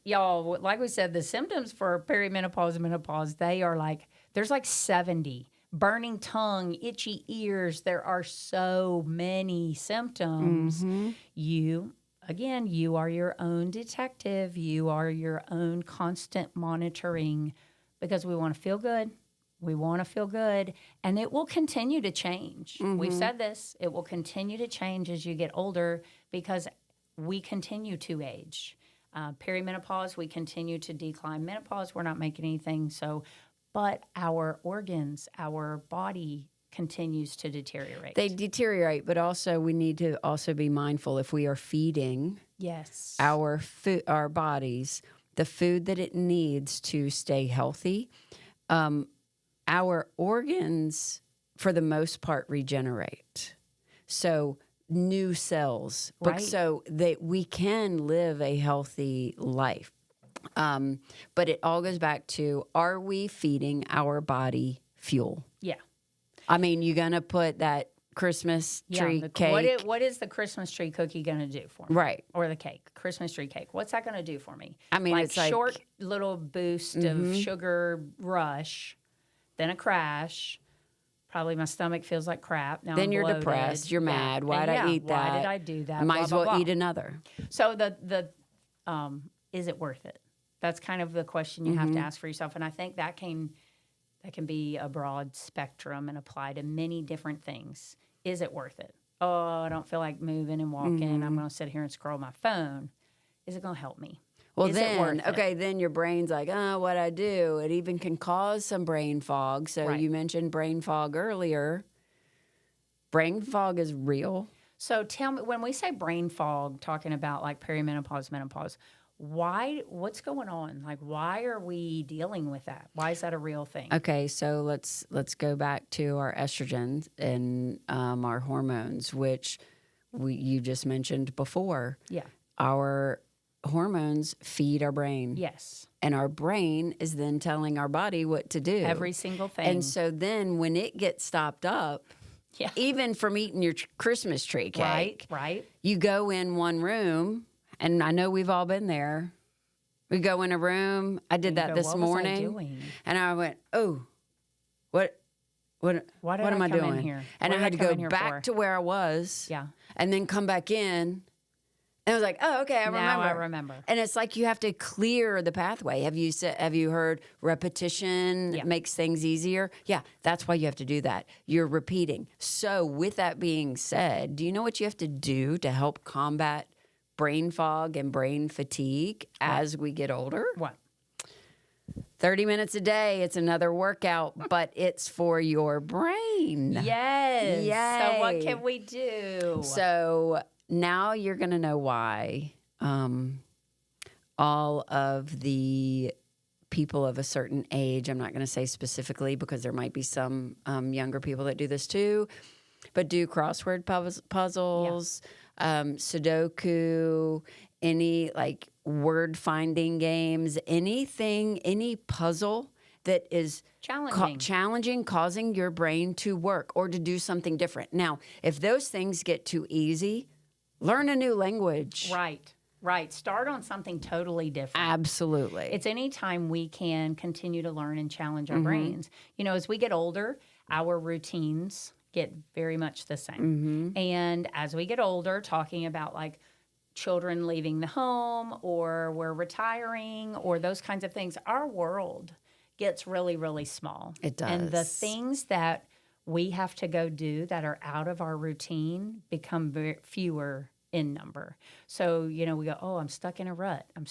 Y'all, like we said, the symptoms for perimenopause and menopause, there's like 70. Burning tongue, itchy ears. There are so many symptoms. Mm-hmm. You are your own detective. You are your own constant monitoring because we want to feel good. We want to feel good. And it will continue to change. Mm-hmm. We've said this. It will continue to change as you get older because we continue to age. Perimenopause, we continue to decline. Menopause, we're not making anything. But our organs, our body continues to deteriorate. They deteriorate, but also we need to also be mindful if we are feeding our bodies the food that it needs to stay healthy. Our organs, for the most part, regenerate. So new cells, right. So that we can live a healthy life. But it all goes back to, are we feeding our body fuel? Yeah. I mean, you're going to put that Christmas tree cake. What is the Christmas tree cookie going to do for me? Right. Or the cake, Christmas tree cake. What's that going to do for me? I mean, it's like short little boost of sugar rush, then a crash. Probably my stomach feels like crap. Now then I'm you're bloated. Depressed. You're mad. Why'd I eat that? Why did I do that? I might blah, as well blah, blah. eat another. So is it worth it? That's kind of the question you have to ask for yourself. And I think that can be a broad spectrum and apply to many different things. Is it worth it? Oh, I don't feel like moving and walking. I'm going to sit here and scroll my phone. Is it going to help me? Well, then your brain's like, what'd I do? It even can cause some brain fog. So you mentioned brain fog earlier. Brain fog is real. So tell me, when we say brain fog, talking about like perimenopause, menopause, what's going on? Like, why are we dealing with that? Why is that a real thing? Okay, so let's go back to our estrogens and our hormones, which you just mentioned before. Yeah. Our hormones feed our brain. Yes. And our brain is then telling our body what to do. Every single thing. And so then when it gets stopped up, even from eating your Christmas tree cake, right. You go in one room. And I know we've all been there. We go in a room. I did that this morning. What was I doing? And I went, oh, what am I doing here? And I had to go back to where I was. Yeah. And then come back in. And I was like, oh, okay, I remember. Now I remember. And it's like you have to clear the pathway. Have you heard repetition makes things easier? Yeah, that's why you have to do that. You're repeating. So with that being said, do you know what you have to do to help combat brain fog and brain fatigue as we get older? What? 30 minutes a day. It's another workout, but it's for your brain. Yes. Yay. So what can we do? So now you're going to know why all of the people of a certain age, I'm not going to say specifically because there might be some younger people that do this too, but do crossword puzzles, Sudoku, any like word finding games, anything, any puzzle that is challenging, causing your brain to work or to do something different. Now, if those things get too easy, learn a new language. Right. Start on something totally different. Absolutely. It's any time we can continue to learn and challenge our brains. You know, as we get older, our routines get very much the same. And as we get older, talking about like children leaving the home or we're retiring or those kinds of things, our world gets really, really small. It does. And the things that we have to go do that are out of our routine become fewer in number. So, you know, we go, oh, I'm stuck in a rut. I'm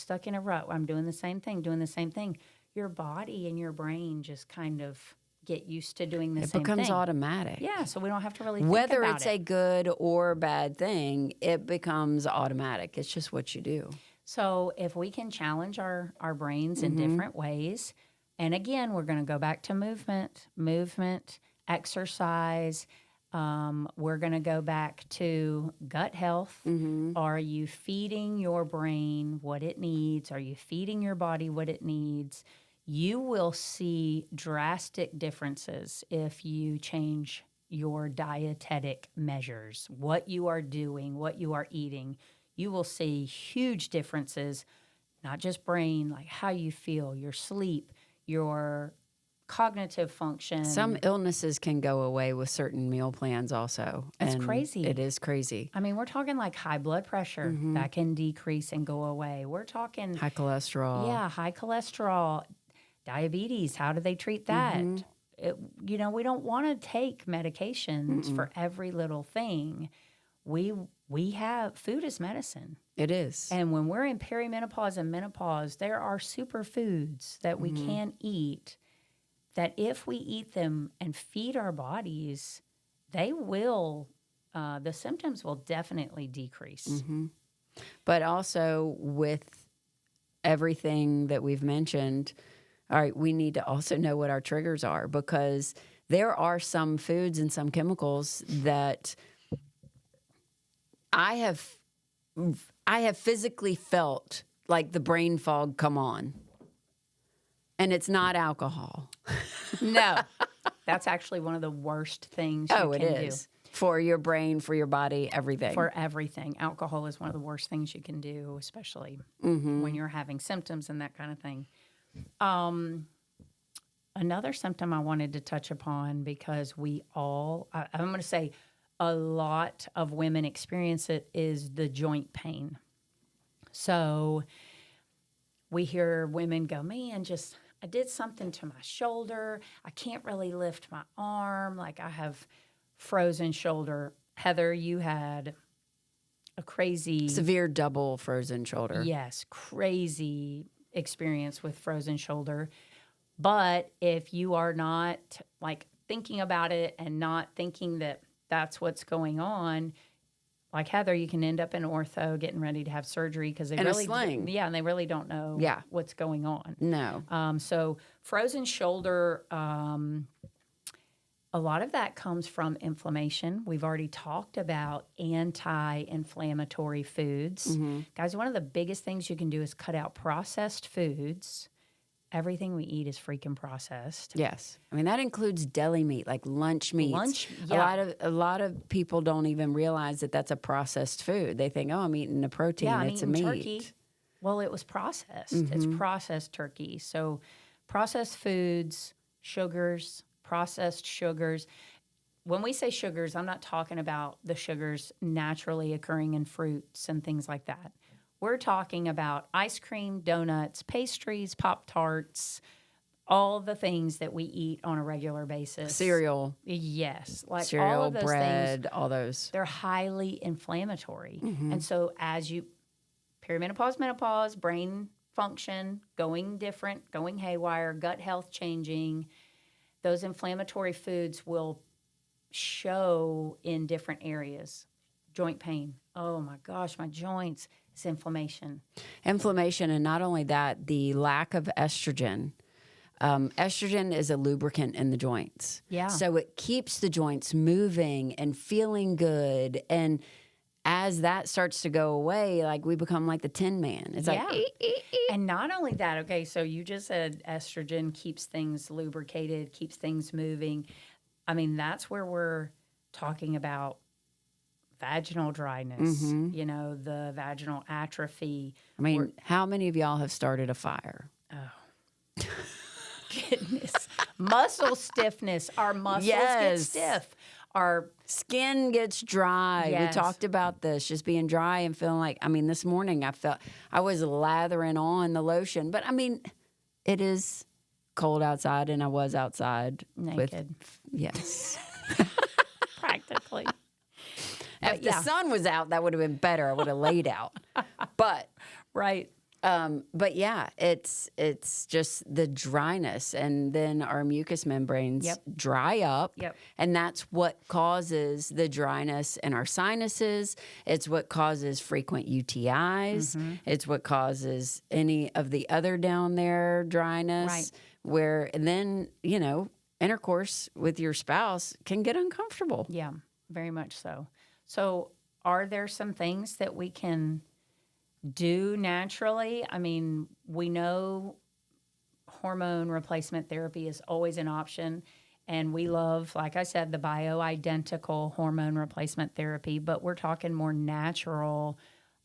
doing the same thing. Your body and your brain just kind of get used to doing the same thing. It becomes automatic. Yeah, so we don't have to really think whether about it's a good or bad thing, it becomes automatic. It's just what you do. So if we can challenge our brains in different ways, and again, we're going to go back to movement, exercise. We're going to go back to gut health. Are you feeding your brain what it needs? Are you feeding your body what it needs? You will see drastic differences if you change your dietetic measures, what you are doing, what you are eating. You will see huge differences, not just brain, like how you feel, your sleep, your cognitive function. Some illnesses can go away with certain meal plans also. It's crazy. It is crazy. I mean, we're talking like high blood pressure that can decrease and go away. We're talking high cholesterol. Yeah, high cholesterol. Diabetes, how do they treat that? We don't want to take medications for every little thing. We have food is medicine. It is. And when we're in perimenopause and menopause, there are superfoods that we can eat that if we eat them and feed our bodies, they will, the symptoms will definitely decrease. But also with everything that we've mentioned, all right, we need to also know what our triggers are, because there are some foods and some chemicals that I have physically felt like the brain fog come on. And it's not alcohol. No. That's actually one of the worst things you can do. It is. For your brain, for your body, everything. For everything. Alcohol is one of the worst things you can do, especially when you're having symptoms and that kind of thing. Another symptom I wanted to touch upon, because I'm going to say a lot of women experience it, is the joint pain. So we hear women go, man, I did something to my shoulder. I can't really lift my arm. Like I have frozen shoulder. Heather, you had a crazy... severe double frozen shoulder. Yes, crazy experience with frozen shoulder. But if you are not like thinking about it and not thinking that that's what's going on, like Heather, you can end up in ortho getting ready to have surgery because they and really a sling. And they really don't know what's going on. No. So frozen shoulder, a lot of that comes from inflammation. We've already talked about anti-inflammatory foods. Guys, one of the biggest things you can do is cut out processed foods. Everything we eat is freaking processed. Yes. I mean, that includes deli meat, like lunch meats. Yeah. A lot of people don't even realize that that's a processed food. They think, oh, I'm eating a protein. Yeah, it's a eating meat. Turkey. Well, it was processed. It's processed turkey. So processed foods, processed sugars. when we say sugars, I'm not talking about the sugars naturally occurring in fruits and things like that. We're talking about ice cream, donuts, pastries, Pop-Tarts, all the things that we eat on a regular basis. Cereal. Yes. Like cereal, all of those bread, things, all those. they're highly inflammatory. And so as you, perimenopause, menopause, brain function, going different, going haywire, gut health changing, those inflammatory foods will show in different areas. Joint pain. Oh my gosh, my joints. It's inflammation. Inflammation, and not only that, the lack of estrogen. Estrogen is a lubricant in the joints. Yeah. So it keeps the joints moving and feeling good. And as that starts to go away, like we become like the Tin Man. It's like, And not only that, okay, so you just said estrogen keeps things lubricated, keeps things moving. I mean, that's where we're talking about vaginal dryness, you know, the vaginal atrophy. I mean, how many of y'all have started a fire? Oh, goodness. Muscle stiffness. Our muscles get stiff. Our skin gets dry. Yes. We talked about this, just being dry and feeling like, I mean, this morning I was lathering on the lotion, but I mean, it is cold outside and I was outside. Naked. Yes. Practically. If the sun was out, that would have been better. I would have laid out. But right. But yeah, it's just the dryness, and then our mucous membranes dry up, and that's what causes the dryness in our sinuses. It's what causes frequent UTIs. It's what causes any of the other down there dryness. Where, and then, you know, intercourse with your spouse can get uncomfortable. Yeah, very much so. So, are there some things that we can do naturally? I mean, we know hormone replacement therapy is always an option, and we love, like I said, the bioidentical hormone replacement therapy, but we're talking more natural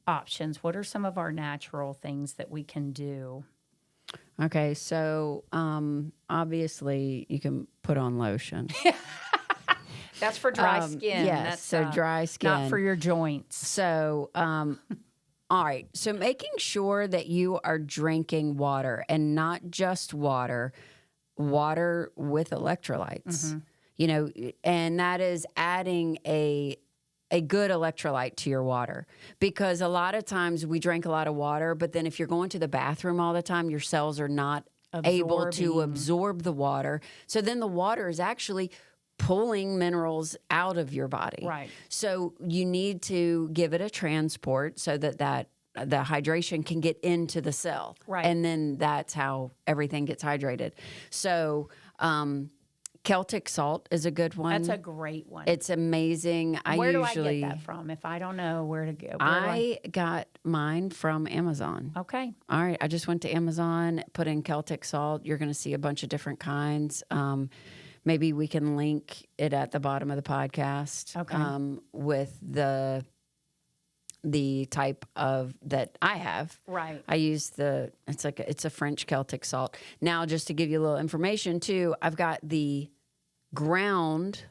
options. What are some of our natural things that we can do? Okay, so obviously you can put on lotion. That's for dry skin. Yes, That's, so dry skin. Not for your joints. So, all right. So making sure that you are drinking water, and not just water with electrolytes. You know, and that is adding a good electrolyte to your water, because a lot of times we drink a lot of water, but then if you're going to the bathroom all the time, your cells are not able to absorb the water. So then the water is actually pulling minerals out of your body. Right. So you need to give it a transport so that the hydration can get into the cell. Right. And then that's how everything gets hydrated. So Celtic salt is a good one. That's a great one. It's amazing. Where do I get that from? If I don't know where to go. I got mine from Amazon. Okay. All right. I just went to Amazon, put in Celtic salt. You're going to see a bunch of different kinds. Maybe we can link it at the bottom of the podcast. Okay. With the type of that I have. Right. I use it's a French Celtic salt. Now, just to give you a little information too, I've got the ground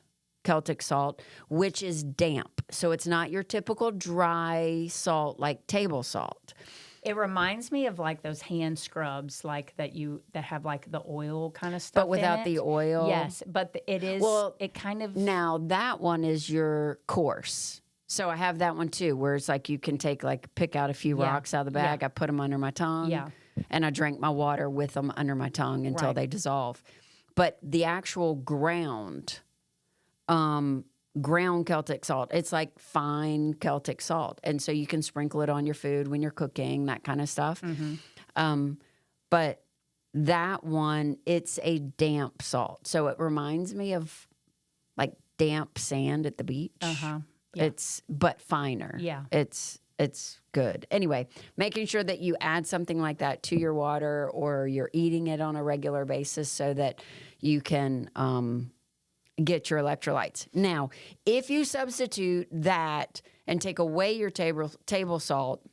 Celtic salt, which is damp. So it's not your typical dry salt like table salt. It reminds me of like those hand scrubs, like that have like the oil kind of stuff. But without in it. the oil. Yes, but it is. Well, it kind of. Now that one is your coarse. So I have that one too, where it's like you can pick out a few rocks out of the bag. I put them under my tongue. Yeah. And I drink my water with them under my tongue until they dissolve. But the actual ground Celtic salt, it's like fine Celtic salt. And so you can sprinkle it on your food when you're cooking, that kind of stuff. But that one, it's a damp salt. So it reminds me of like damp sand at the beach. Yeah. But finer. Yeah. It's good. Anyway, making sure that you add something like that to your water, or you're eating it on a regular basis so that you can get your electrolytes. Now, if you substitute that and take away your table salt,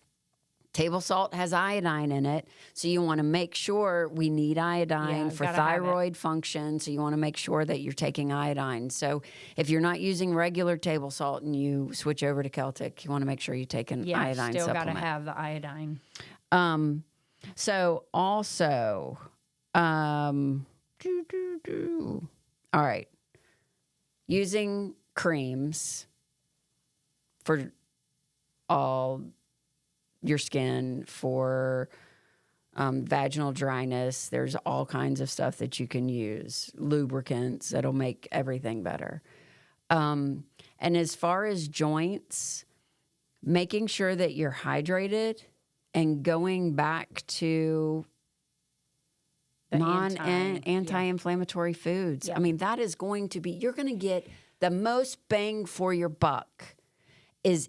Table salt has iodine in it, so you want to make sure we need iodine for thyroid function, so you want to make sure that you're taking iodine. So if you're not using regular table salt and you switch over to Celtic, you want to make sure you take an iodine still supplement. Got to have the iodine. So also, all right, using creams for all your skin, for vaginal dryness. There's all kinds of stuff that you can use, lubricants that'll make everything better. And as far as joints, making sure that you're hydrated and going back to anti-inflammatory foods. Yep. I mean, that is going to be, you're going to get the most bang for your buck is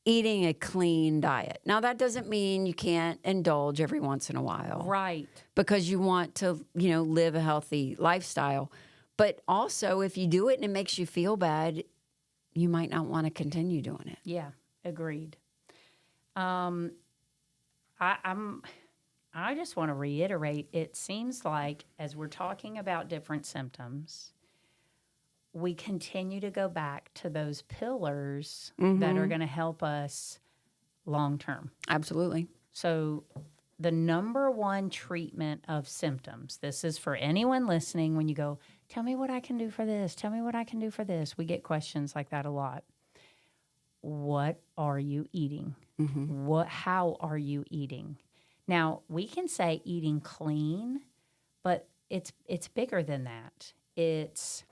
eating a clean diet. Now, that doesn't mean you can't indulge every once in a while. Right. Because you want to, live a healthy lifestyle. But also, if you do it and it makes you feel bad, you might not want to continue doing it. Yeah, agreed. I just want to reiterate, it seems like as we're talking about different symptoms, we continue to go back to those pillars that are going to help us long term. Absolutely. So the number one treatment of symptoms, this is for anyone listening, when you go, tell me what I can do for this, tell me what I can do for this. We get questions like that a lot. What are you eating? How are you eating? Now, we can say eating clean, but it's bigger than that. It's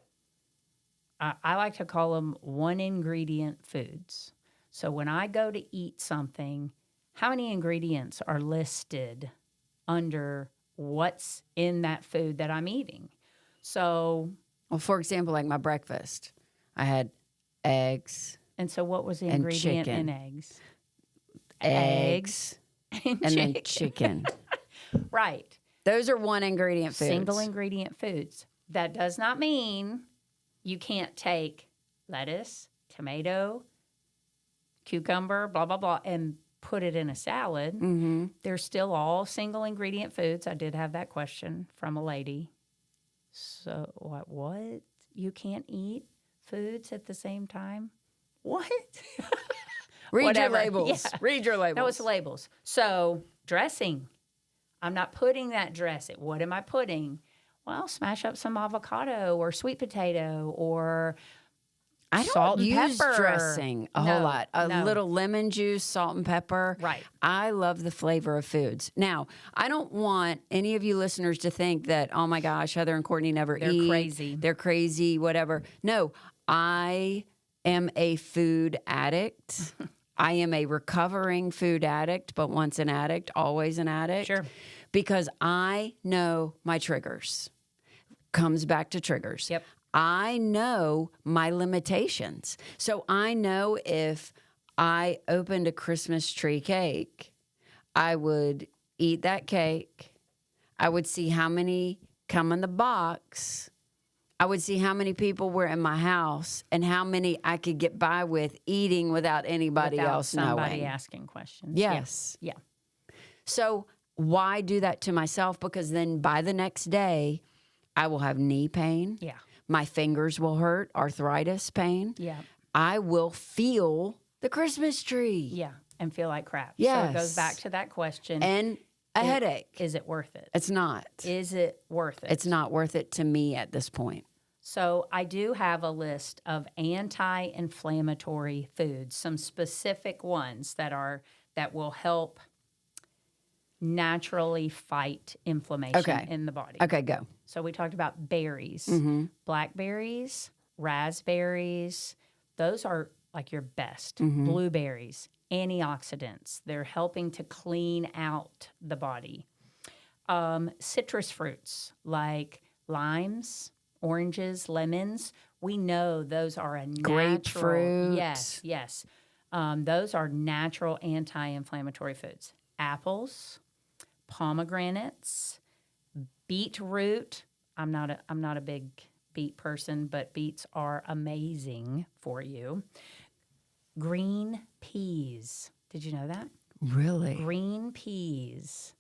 I like to call them one-ingredient foods. So when I go to eat something, how many ingredients are listed under what's in that food that I'm eating? So, well, for example, like my breakfast, I had eggs. And so what was the ingredient in eggs? Eggs and then chicken. Right. Those are one-ingredient foods. Single-ingredient foods. That does not mean you can't take lettuce, tomato, cucumber, blah, blah, blah, and put it in a salad. They're still all single-ingredient foods. I did have that question from a lady. So what? You can't eat foods at the same time? What? Read your labels. Yeah. Read your labels. That was labels. So dressing. I'm not putting that dressing. What am I putting? Well, smash up some avocado or sweet potato or salt and use pepper. Dressing a whole lot. A little lemon juice, salt and pepper. Right. I love the flavor of foods. Now, I don't want any of you listeners to think that, oh my gosh, Heather and Courtney never eat. They're crazy. They're crazy, whatever. No, I am a food addict. I am a recovering food addict, but once an addict, always an addict. Sure. Because I know my triggers. Comes back to triggers. Yep. I know my limitations. So I know if I opened a Christmas tree cake, I would eat that cake. I would see how many come in the box. I would see how many people were in my house and how many I could get by with eating without anybody else knowing. Somebody asking questions. Yes. Yeah. So why do that to myself? Because then by the next day, I will have knee pain. Yeah. My fingers will hurt, arthritis pain. Yeah. I will feel the Christmas tree. Yeah. And feel like crap. Yes. So it goes back to that question. And a headache. Is it worth it? It's not. Is it worth it? It's not worth it to me at this point. So I do have a list of anti-inflammatory foods, some specific ones that will help naturally fight inflammation in the body. Okay, go. So we talked about berries, blackberries, raspberries. Those are like your best. Blueberries, antioxidants. They're helping to clean out the body. Citrus fruits like limes, oranges, lemons. We know those are a natural. Grapefruit. Yes. Those are natural anti-inflammatory foods. Apples, pomegranates, beetroot. I'm not a big beet person, but beets are amazing for you. Green peas. Did you know that? Really? Green peas.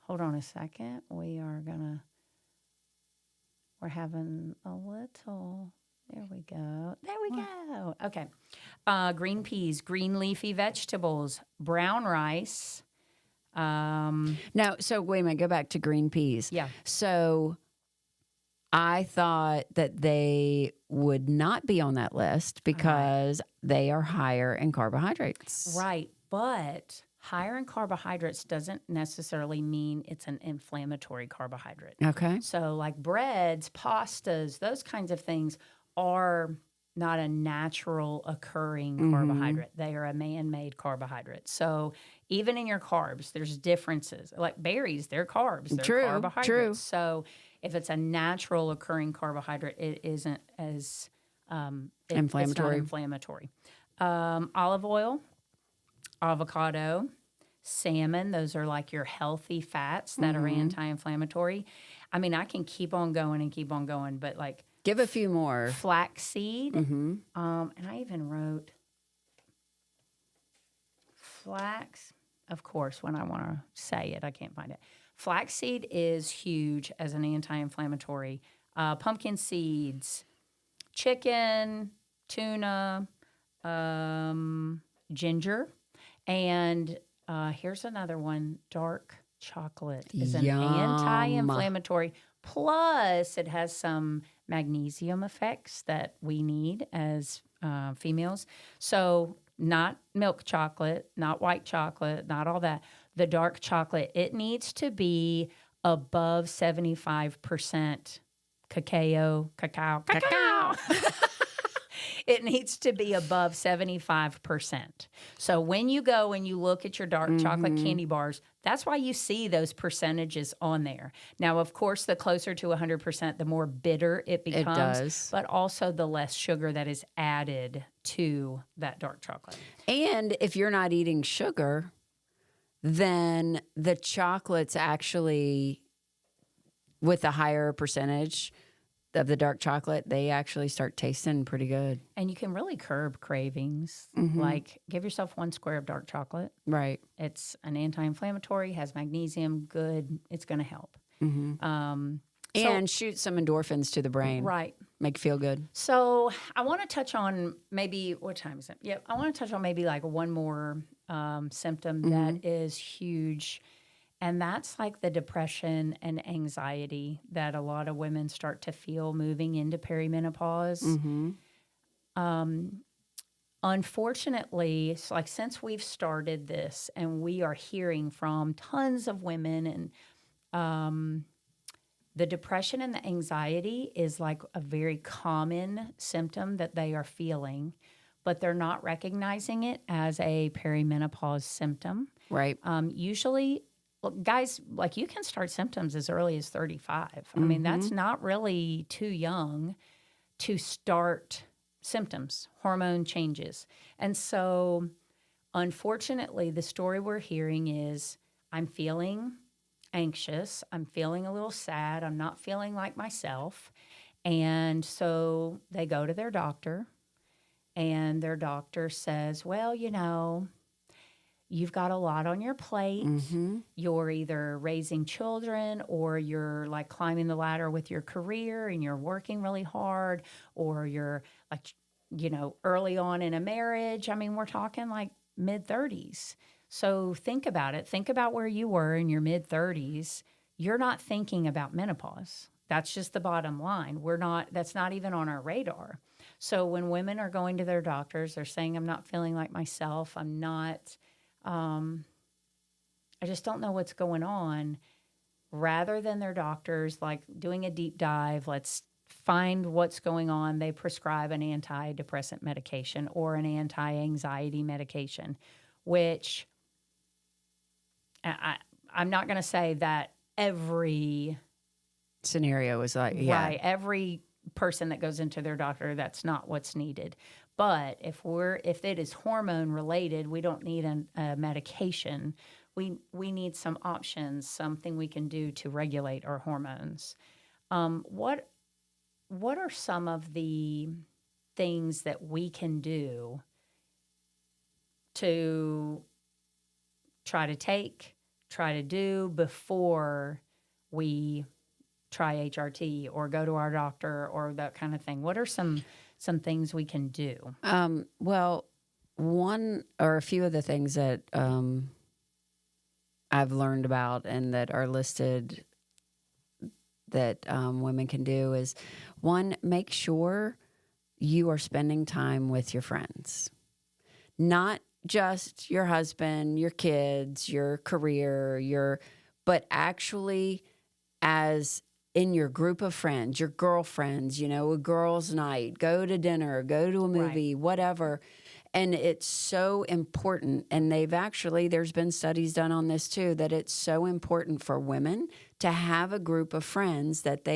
Hold on a second. We're having a little, there we go. There we go. Okay. Green peas, green leafy vegetables, brown rice. Now, so wait a minute, go back to green peas. Yeah. So I thought that they would not be on that list because they are higher in carbohydrates. Right. But higher in carbohydrates doesn't necessarily mean it's an inflammatory carbohydrate. Okay. So, like breads, pastas, those kinds of things are not a natural occurring carbohydrate. They are a man-made carbohydrate. So, even in your carbs, there's differences. Like berries, they're carbs, they're carbohydrates. True. So, if it's a natural occurring carbohydrate, it isn't as inflammatory. It's not inflammatory. Olive oil, avocado, salmon, those are like your healthy fats that are anti-inflammatory. I mean, I can keep on going, but like give a few more. Flaxseed, and I even wrote flax. Of course, when I want to say it, I can't find it. Flaxseed is huge as an anti-inflammatory. Pumpkin seeds, chicken, tuna, ginger. And here's another one. Dark chocolate is an anti-inflammatory. Plus, it has some magnesium effects that we need as females. So not milk chocolate, not white chocolate, not all that. The dark chocolate, it needs to be above 75% cacao. It needs to be above 75%. So when you go and you look at your dark chocolate candy bars, that's why you see those percentages on there. Now, of course, the closer to 100%, the more bitter it becomes. It does. But also the less sugar that is added to that dark chocolate. And if you're not eating sugar, then the chocolate's actually, with a higher percentage of the dark chocolate, they actually start tasting pretty good. And you can really curb cravings. Like, give yourself 1 square of dark chocolate. Right. It's an anti-inflammatory, has magnesium, good. It's going to help. And shoot some endorphins to the brain. Right. Make you feel good. So I want to touch on maybe, what time is it? Yeah, I want to touch on maybe like one more symptom that is huge. And that's like the depression and anxiety that a lot of women start to feel moving into perimenopause. Unfortunately, it's like since we've started this and we are hearing from tons of women, and the depression and the anxiety is like a very common symptom that they are feeling, but they're not recognizing it as a perimenopause symptom. Right. Usually, guys, like you can start symptoms as early as 35. I mean, that's not really too young to start symptoms, hormone changes. And so, unfortunately, the story we're hearing is I'm feeling anxious, I'm feeling a little sad, I'm not feeling like myself. And so they go to their doctor, and their doctor says, well, you know, you've got a lot on your plate. You're either raising children or you're like climbing the ladder with your career and you're working really hard, or you're like, you know, early on in a marriage. I mean, we're talking like mid-30s. So think about it. Think about where you were in your mid-30s. You're not thinking about menopause. That's just the bottom line. That's not even on our radar. So when women are going to their doctors, they're saying, I'm not feeling like myself. I'm not... I just don't know what's going on. Rather than their doctors like doing a deep dive, let's find what's going on, they prescribe an antidepressant medication or an anti-anxiety medication, which I'm not going to say that every scenario is like, yeah. Right, every person that goes into their doctor, that's not what's needed. But if it is hormone related, we don't need a medication. We need some options, something we can do to regulate our hormones. What are some of the things that we can do to try to take, try to do before we try HRT or go to our doctor or that kind of thing? What are some things we can do? Well, one or a few of the things that I've learned about and that are listed that women can do is, one, make sure you are spending time with your friends, not just your husband, your kids, your career, but actually as in your group of friends, your girlfriends, a girls' night, go to dinner, go to a movie, whatever. And it's so important. And there's been studies done on this too, that it's so important for women to have a group of friends that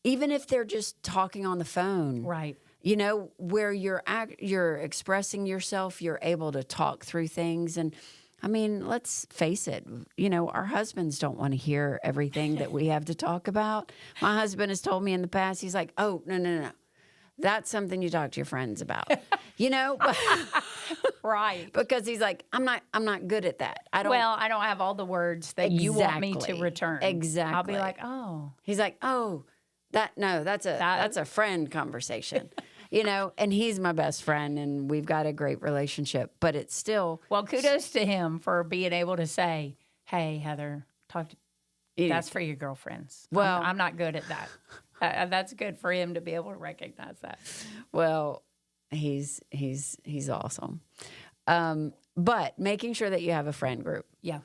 even if they're just talking on the phone, right? Where you're expressing yourself, you're able to talk through things. And I mean, let's face it, our husbands don't want to hear everything that we have to talk about. My husband has told me in the past, he's like, oh, no. That's something you talk to your friends about, Right. Because he's like, I'm not good at that. I don't have all the words that you want me to return. Exactly. I'll be like, oh. He's like, oh, that's a friend conversation. And he's my best friend and we've got a great relationship, but it's still. Well, kudos to him for being able to say, hey, Heather, that's for your girlfriends. Well, I'm not good at that. That's good for him to be able to recognize that. Well, he's awesome. But making sure that you have a friend group. Yeah.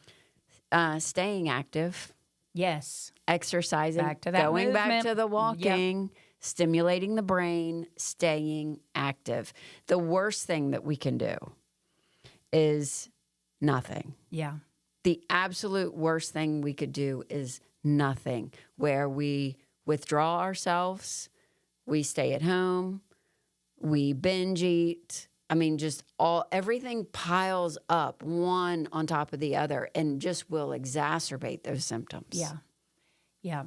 Staying active. Yes. Exercising. Back to that going movement. Back to the walking. Yep. Stimulating the brain. Staying active. The worst thing that we can do is nothing. Yeah. The absolute worst thing we could do is nothing, where we withdraw ourselves, we stay at home, we binge eat. I mean, just everything piles up one on top of the other and just will exacerbate those symptoms. Yeah. Yeah.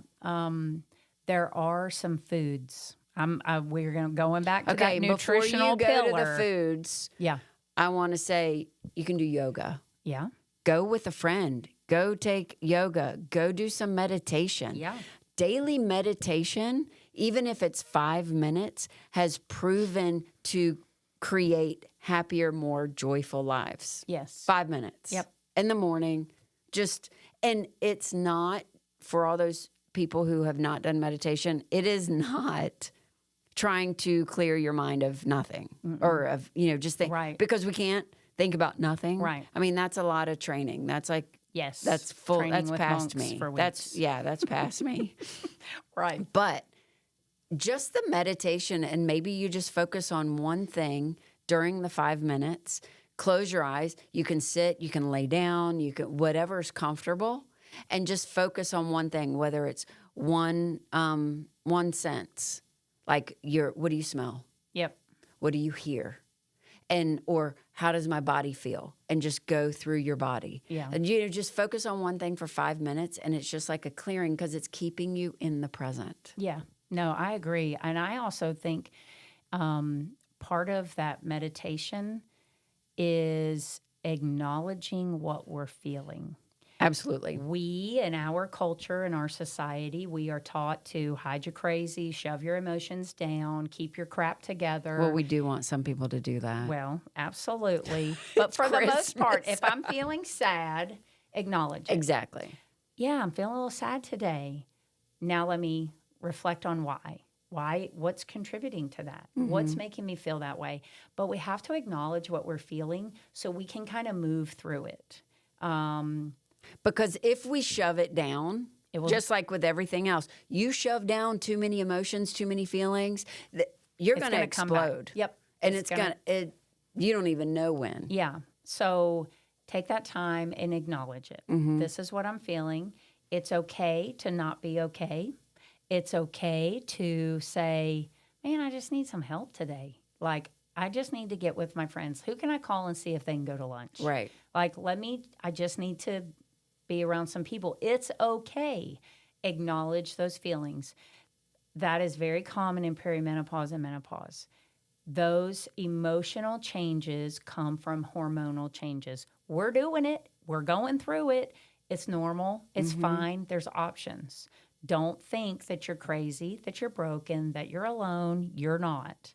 There are some foods. We're going back to that nutritional before you pillar. go to the foods, yeah, I want to say you can do yoga. Yeah. Go with a friend. Go take yoga. Go do some meditation. Yeah. Daily meditation, even if it's 5 minutes, has proven to create happier, more joyful lives. Yes. 5 minutes. Yep. In the morning. And it's not, for all those people who have not done meditation, it is not trying to clear your mind of nothing. Mm-mm. Or of, just think. Right. Because we can't think about nothing. Right. I mean, that's a lot of training. That's like, yes. That's full. Training that's with past monks me. for weeks. That's past me. Right. But just the meditation, and maybe you just focus on one thing during the 5 minutes. Close your eyes. You can sit. You can lay down. You can whatever's comfortable, and just focus on one thing. Whether it's one sense, like what do you smell? Yep. What do you hear? Or how does my body feel? And just go through your body. Yeah. And just focus on one thing for 5 minutes, and it's just like a clearing because it's keeping you in the present. Yeah. No, I agree. And I also think part of that meditation is acknowledging what we're feeling. Absolutely. We, in our culture, in our society, we are taught to hide your crazy, shove your emotions down, keep your crap together. Well, we do want some people to do that. Well, absolutely. But for the most part, if I'm feeling sad, acknowledge it. Exactly. Yeah, I'm feeling a little sad today. Now let me reflect on why. What's contributing to that? Mm-hmm. What's making me feel that way? But we have to acknowledge what we're feeling so we can kind of move through it. Because if we shove it down, just like with everything else, you shove down too many emotions, too many feelings, you're going to explode. Yep. And you don't even know when. Yeah. So take that time and acknowledge it. Mm-hmm. This is what I'm feeling. It's okay to not be okay. It's okay to say, man, I just need some help today. Like, I just need to get with my friends. Who can I call and see if they can go to lunch? Right. Like, I just need to be around some people. It's okay. Acknowledge those feelings. That is very common in perimenopause and menopause. Those emotional changes come from hormonal changes. We're doing it. we're going through it. It's normal. It's fine. There's options. Don't think that you're crazy, that you're broken, that you're alone. You're not.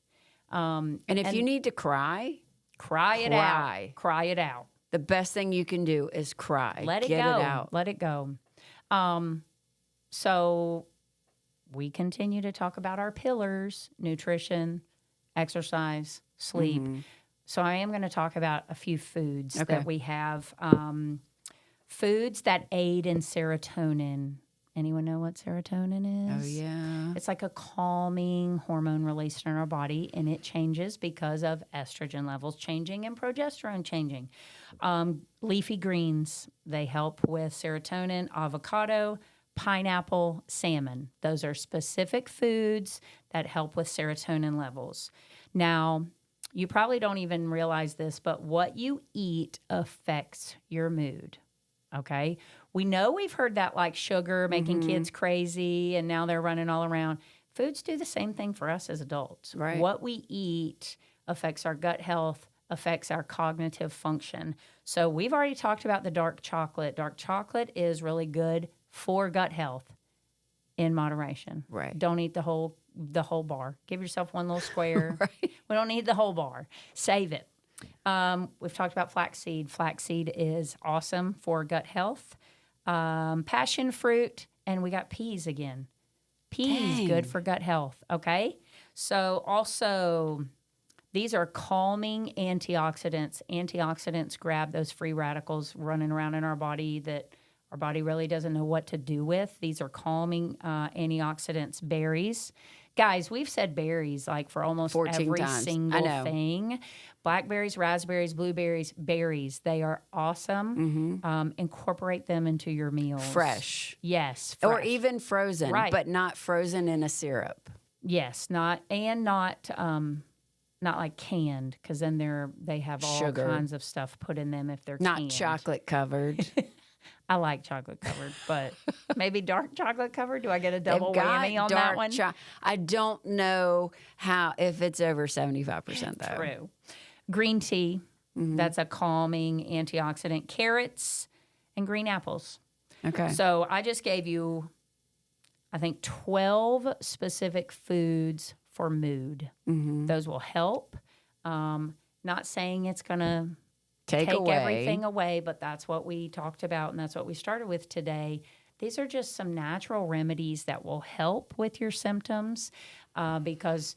And if you need to cry it out. Cry it out. The best thing you can do is cry. Let it Get go. It out. Let it go. So we continue to talk about our pillars: nutrition, exercise, sleep. So I am going to talk about a few foods that we have. Foods that aid in serotonin. Anyone know what serotonin is? Oh, yeah. It's like a calming hormone released in our body, and it changes because of estrogen levels changing and progesterone changing. Leafy greens, they help with serotonin. Avocado, pineapple, salmon. Those are specific foods that help with serotonin levels. Now, you probably don't even realize this, but what you eat affects your mood. Okay? We know we've heard that, like sugar making kids crazy and now they're running all around. Foods do the same thing for us as adults. Right. What we eat affects our gut health, affects our cognitive function. So we've already talked about the dark chocolate. Dark chocolate is really good for gut health in moderation. Right. Don't eat the whole bar. Give yourself one little square. Right. We don't need the whole bar. Save it. We've talked about flaxseed. Flaxseed is awesome for gut health. Passion fruit, and we got peas again. Peas, good for gut health, okay? So also, these are calming antioxidants. Antioxidants grab those free radicals running around in our body that our body really doesn't know what to do with. These are calming antioxidants. Berries. Guys, we've said berries like for almost 14 every times. single thing. Blackberries, raspberries, blueberries, berries. They are awesome. Incorporate them into your meals. Fresh. Yes. Or fresh. even frozen, Right. but not frozen in a syrup. Yes, not like canned, because then they have all Sugar. kinds of stuff put in them if they're Not canned. chocolate covered. I like chocolate covered, but maybe dark chocolate covered. Do I get a double whammy on that one? I don't know if it's over 75% though. True. Green tea, that's a calming antioxidant. Carrots and green apples. Okay. So I just gave you, I think, 12 specific foods for mood. Those will help. Not saying it's going to take everything away, but that's what we talked about, and that's what we started with today. These are just some natural remedies that will help with your symptoms because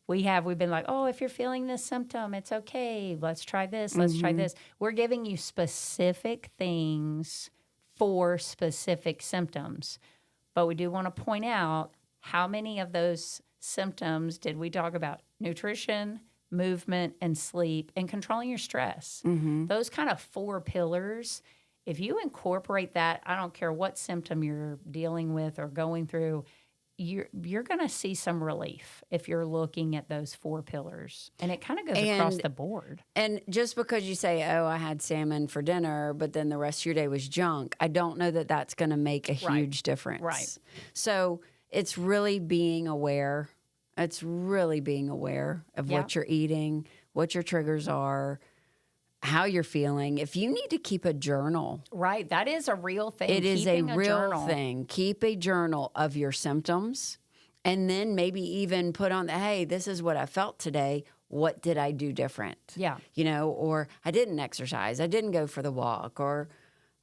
we've been like, oh, if you're feeling this symptom, it's okay. Let's try this. Let's try this. We're giving you specific things for specific symptoms. But we do want to point out, how many of those symptoms did we talk about? Nutrition, movement, and sleep, and controlling your stress. Those kind of 4 pillars, if you incorporate that, I don't care what symptom you're dealing with or going through, you're going to see some relief if you're looking at those 4 pillars. And it kind of goes across the board. And just because you say, oh, I had salmon for dinner, but then the rest of your day was junk, I don't know that that's going to make a huge difference. Right. So it's really being aware. It's really being aware of what you're eating, what your triggers are, how you're feeling. If you need to keep a journal. Right. That is a real thing. It is a real thing. Keep a journal of your symptoms, and then maybe even put on hey, this is what I felt today. What did I do different? Yeah. Or I didn't exercise. I didn't go for the walk, or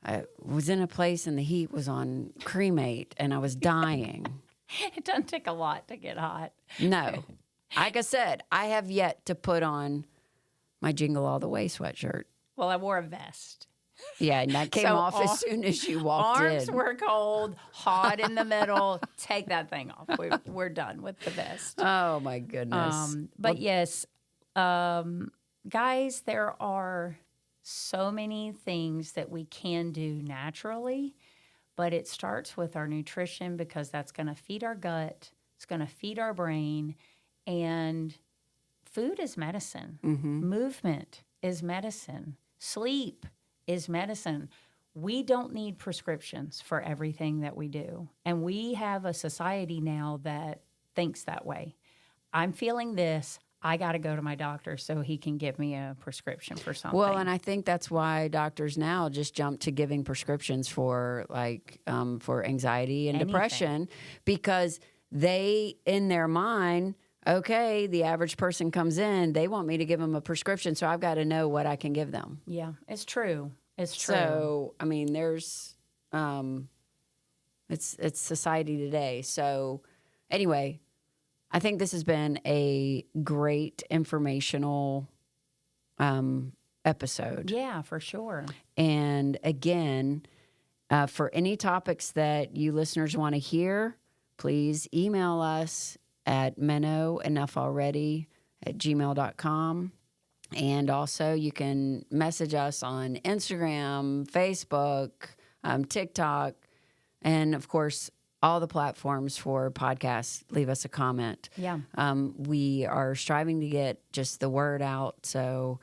I was in a place and the heat was on cremate and I was dying. It doesn't take a lot to get hot. No. Like I said, I have yet to put on my Jingle All the Way sweatshirt. Well, I wore a vest. Yeah, and that came off as soon as you walked in. Arms were cold, hot in the middle. Take that thing off. We're done with the vest. Oh, my goodness. Yes, guys, there are so many things that we can do naturally. But it starts with our nutrition, because that's going to feed our gut. It's going to feed our brain. And food is medicine. Movement is medicine. Sleep is medicine. We don't need prescriptions for everything that we do. And we have a society now that thinks that way. I'm feeling this. I got to go to my doctor so he can give me a prescription for something. Well, and I think that's why doctors now just jump to giving prescriptions for for anxiety and depression, because they, in their mind, okay, the average person comes in, they want me to give them a prescription, so I've got to know what I can give them. Yeah, it's true. It's true. So, I mean, there's, it's society today. So, anyway, I think this has been a great informational episode. Yeah, for sure. And again, for any topics that you listeners want to hear, please email us at menoughnoughalready@gmail.com. And also you can message us on Instagram, Facebook, TikTok, and of course, all the platforms for podcasts. Leave us a comment. Yeah. We are striving to get just the word out so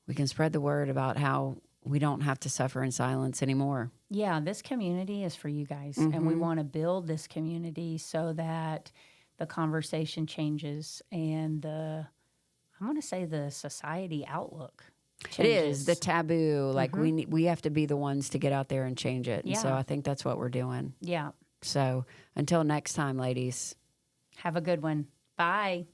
we can spread the word about how we don't have to suffer in silence anymore. Yeah, this community is for you guys. And we want to build this community so that the conversation changes and the society outlook changes. It is the taboo. Like we have to be the ones to get out there and change it. And so I think that's what we're doing. Yeah. So until next time, ladies. Have a good one. Bye.